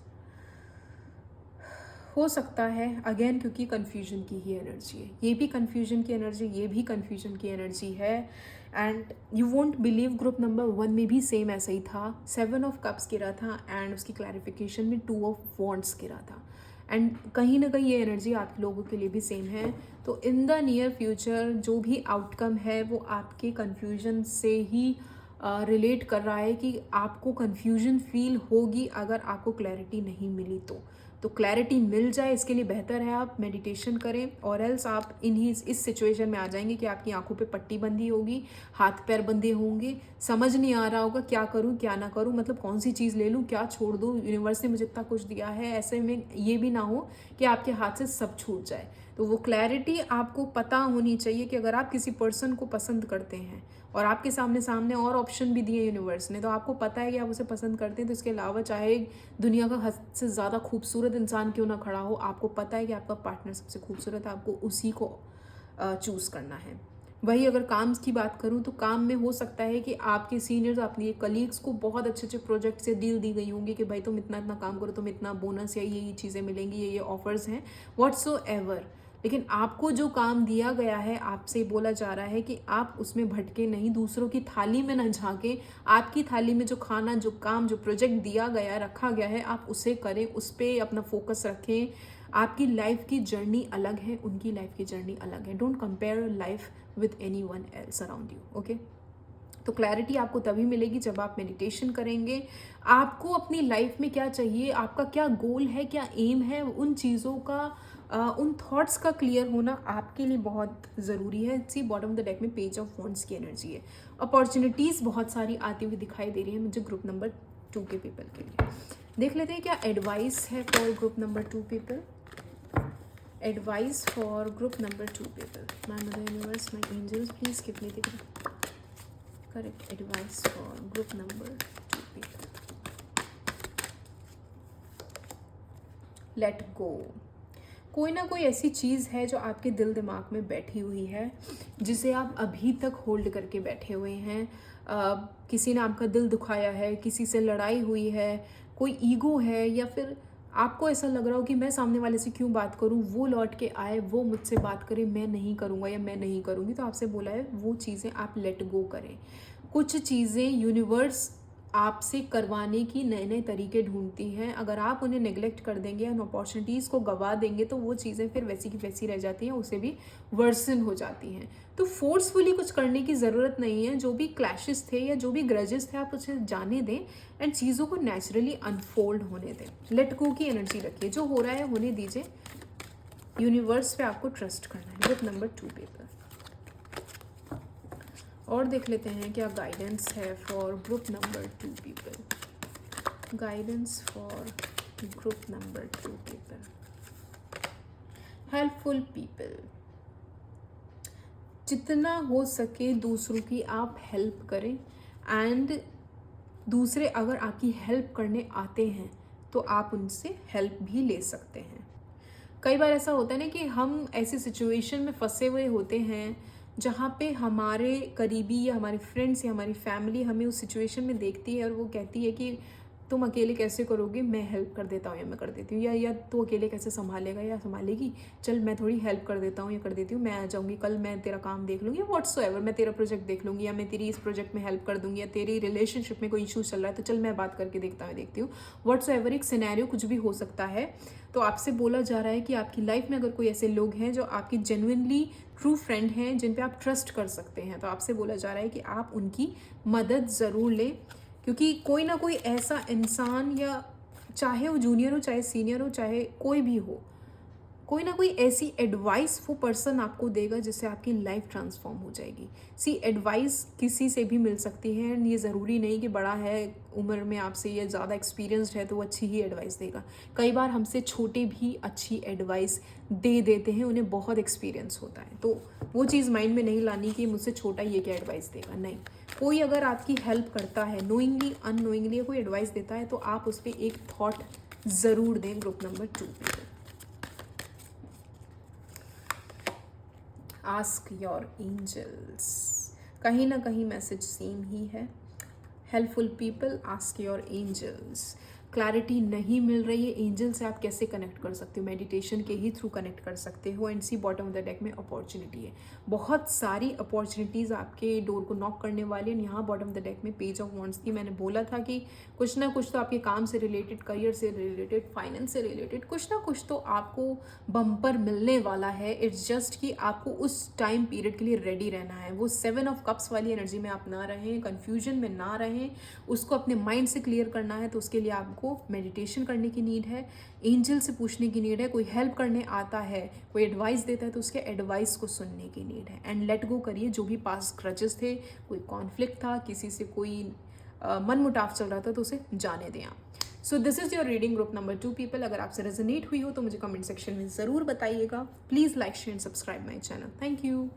हो सकता है अगेन, क्योंकि कन्फ्यूजन की ही एनर्जी है, ये भी कन्फ्यूजन की एनर्जी, ये भी कन्फ्यूजन की एनर्जी है, and you won't believe group number 1 में भी सेम ऐसा ही था। 7 ऑफ कप्स गिरा था एंड उसकी क्लैरिफिकेशन में 2 ऑफ वॉन्ड्स गिरा था, एंड कहीं ना कहीं ये एनर्जी आप लोगों के लिए भी सेम है। तो इन द नियर फ्यूचर जो भी आउटकम है वो आपके कन्फ्यूजन से ही रिलेट कर रहा है कि आपको कन्फ्यूजन फील होगी अगर आपको क्लैरिटी नहीं मिली तो क्लैरिटी मिल जाए, इसके लिए बेहतर है आप मेडिटेशन करें, और एल्स आप इस सिचुएशन में आ जाएंगे कि आपकी आंखों पे पट्टी बंधी होगी, हाथ पैर बंधे होंगे, समझ नहीं आ रहा होगा क्या करूं क्या ना करूं, मतलब कौन सी चीज़ ले लूं क्या छोड़ दूं, यूनिवर्स ने मुझे इतना कुछ दिया है। ऐसे में ये भी ना हो कि आपके हाथ से सब छूट जाए। तो वो क्लैरिटी आपको पता होनी चाहिए कि अगर आप किसी पर्सन को पसंद करते हैं और आपके सामने और ऑप्शन भी दिए यूनिवर्स ने, तो आपको पता है कि आप उसे पसंद करते हैं, तो इसके अलावा चाहे दुनिया का हद से ज़्यादा खूबसूरत इंसान क्यों ना खड़ा हो, आपको पता है कि आपका पार्टनर सबसे खूबसूरत है, आपको उसी को चूज़ करना है। वही अगर काम की बात करूं तो काम में हो सकता है कि आपके सीनियर्स, आपके कलीग्स को बहुत अच्छे अच्छे प्रोजेक्ट से डील दी गई होंगी कि भाई तुम इतना इतना काम करो, तुम इतना बोनस या ये चीज़ें मिलेंगी, ये ऑफर्स हैं व्हाट्सोएवर, लेकिन आपको जो काम दिया गया है, आपसे बोला जा रहा है कि आप उसमें भटके नहीं, दूसरों की थाली में न झांके, आपकी थाली में जो खाना, जो काम, जो प्रोजेक्ट दिया गया, रखा गया है, आप उसे करें, उस पर अपना फोकस रखें। आपकी लाइफ की जर्नी अलग है, उनकी लाइफ की जर्नी अलग है। Don't compare life with any one else around you. Okay, तो क्लैरिटी आपको तभी मिलेगी जब आप मेडिटेशन करेंगे। आपको अपनी लाइफ में क्या चाहिए, आपका क्या गोल है, क्या एम है, उन चीज़ों का उन थॉट्स का क्लियर होना आपके लिए बहुत ज़रूरी है। सी बॉटम ऑफ द डेक में पेज ऑफ वॉन्ड्स की एनर्जी है। अपॉर्चुनिटीज़ बहुत सारी आती हुई दिखाई दे रही है मुझे ग्रुप नंबर 2 के पीपल के लिए। देख लेते हैं क्या एडवाइस है for group number 2 people. Advice for group number 2 people. My mother universe, my angels, please give me the correct advice for group number 2 people. Let go. कोई ना कोई ऐसी चीज़ है जो आपके दिल दिमाग में बैठी हुई है, जिसे आप अभी तक होल्ड करके बैठे हुए हैं। किसी ने आपका दिल दुखाया है, किसी से लड़ाई हुई है, कोई ईगो है, या फिर आपको ऐसा लग रहा हो कि मैं सामने वाले से क्यों बात करूं, वो लौट के आए, वो मुझसे बात करे, मैं नहीं करूंगा या मैं नहीं करूंगी। तो आपसे बोला है वो चीज़ें आप लेट गो करें। कुछ चीज़ें यूनिवर्स आपसे करवाने की नए नए तरीके ढूंढती हैं। अगर आप उन्हें नेग्लेक्ट कर देंगे, उन अपॉर्चुनिटीज़ को गवा देंगे, तो वो चीज़ें फिर वैसी की वैसी रह जाती हैं, उसे भी वर्सन हो जाती हैं। तो फोर्सफुली कुछ करने की ज़रूरत नहीं है। जो भी क्लैशेस थे या जो भी ग्रजेस थे, आप उसे जाने दें एंड चीज़ों को नेचुरली अनफोल्ड होने दें। लेट गो की एनर्जी रखिए, जो हो रहा है होने दीजिए। यूनिवर्स पे आपको ट्रस्ट करना है। ग्रुप नंबर 2 पेपर और देख लेते हैं क्या गाइडेंस है for group number 2 people. Guidance for group number 2 people. Helpful people. जितना हो सके दूसरों की आप हेल्प करें, एंड दूसरे अगर आपकी हेल्प करने आते हैं तो आप उनसे हेल्प भी ले सकते हैं। कई बार ऐसा होता है ना कि हम ऐसी सिचुएशन में फंसे हुए होते हैं जहाँ पे हमारे करीबी या हमारे फ्रेंड्स या हमारी फैमिली हमें उस सिचुएशन में देखती है और वो कहती है कि तुम अकेले कैसे करोगे, मैं हेल्प कर देता हूँ या मैं कर देती हूँ, या तू अकेले कैसे संभालेगा या संभालेगी, चल मैं थोड़ी हेल्प कर देता हूँ या कर देती हूँ, मैं आ जाऊँगी, कल मैं तेरा काम देख लूँगी, व्हाट्सोएवर मैं तेरा प्रोजेक्ट देख लूँगी, या मैं तेरी इस प्रोजेक्ट में हेल्प कर दूँगी, या तेरी रिलेशनशिप में कोई इशू चल रहा है तो चल मैं बात करके देखती हूँ। व्हाट्सोएवर एक सिनेरियो कुछ भी हो सकता है। तो आपसे बोला जा रहा है कि आपकी लाइफ में अगर कोई ऐसे लोग हैं जो आपकी जेन्युइनली ट्रू फ्रेंड हैं, जिन पे आप ट्रस्ट कर सकते हैं, तो आपसे बोला जा रहा है कि आप उनकी मदद ज़रूर लें। क्योंकि कोई ना कोई ऐसा इंसान, या चाहे वो जूनियर हो, चाहे सीनियर हो, चाहे कोई भी हो, कोई ना कोई ऐसी एडवाइस वो पर्सन आपको देगा जिससे आपकी लाइफ ट्रांसफॉर्म हो जाएगी। सी एडवाइस किसी से भी मिल सकती है, एंड ये ज़रूरी नहीं कि बड़ा है उम्र में आपसे या ज़्यादा एक्सपीरियंस्ड है तो वो अच्छी ही एडवाइस देगा। कई बार हमसे छोटे भी अच्छी एडवाइस दे देते हैं, उन्हें बहुत एक्सपीरियंस होता है। तो वो चीज़ माइंड में नहीं लानी कि मुझसे छोटा ये क्या एडवाइस देगा। नहीं, कोई अगर आपकी हेल्प करता है नोइंगली अननोइंगली, कोई एडवाइस देता है, तो आप उस पर एक थॉट ज़रूर दें। ग्रुप नंबर 2 पे आस्क योर एंजल्स। कहीं ना कहीं मैसेज सेम ही है। Helpful people, ask your angels. Clarity नहीं मिल रही है, एंजल से आप कैसे कनेक्ट कर सकते हो, मेडिटेशन के ही थ्रू कनेक्ट कर सकते हो। And see bottom of the deck में अपॉर्चुनिटी है, बहुत सारी अपॉर्चुनिटीज़ आपके डोर को नॉक करने वाली है। यहाँ बॉटम ऑफ द डेक में पेज ऑफ वॉन्ड्स की, मैंने बोला था कि कुछ ना कुछ तो आपके काम से रिलेटेड, करियर से रिलेटेड, फाइनेंस से रिलेटेड कुछ ना कुछ तो आपको बम्पर मिलने वाला है। इट्स जस्ट कि आपको उस टाइम पीरियड के लिए रेडी रहना है। वो 7 ऑफ कप्स वाली एनर्जी में आप ना रहें, कन्फ्यूजन में ना रहें, उसको अपने माइंड से क्लियर करना है। तो उसके लिए आपको मेडिटेशन करने की नीड है, एंजल से पूछने की नीड है। कोई हेल्प करने आता है, कोई एडवाइस देता है तो उसके एडवाइस को सुनने की नीड है। एंड लेट गो करिए जो भी पास्ट ग्रजेस थे, कोई कॉन्फ्लिक्ट था, किसी से कोई मन मुटाव चल रहा था, तो उसे जाने दें आप। So this is your reading group number 2 people. अगर आपसे रेजोनेट हुई हो तो मुझे कमेंट सेक्शन में ज़रूर बताइएगा। Please like share and subscribe my channel. Thank you.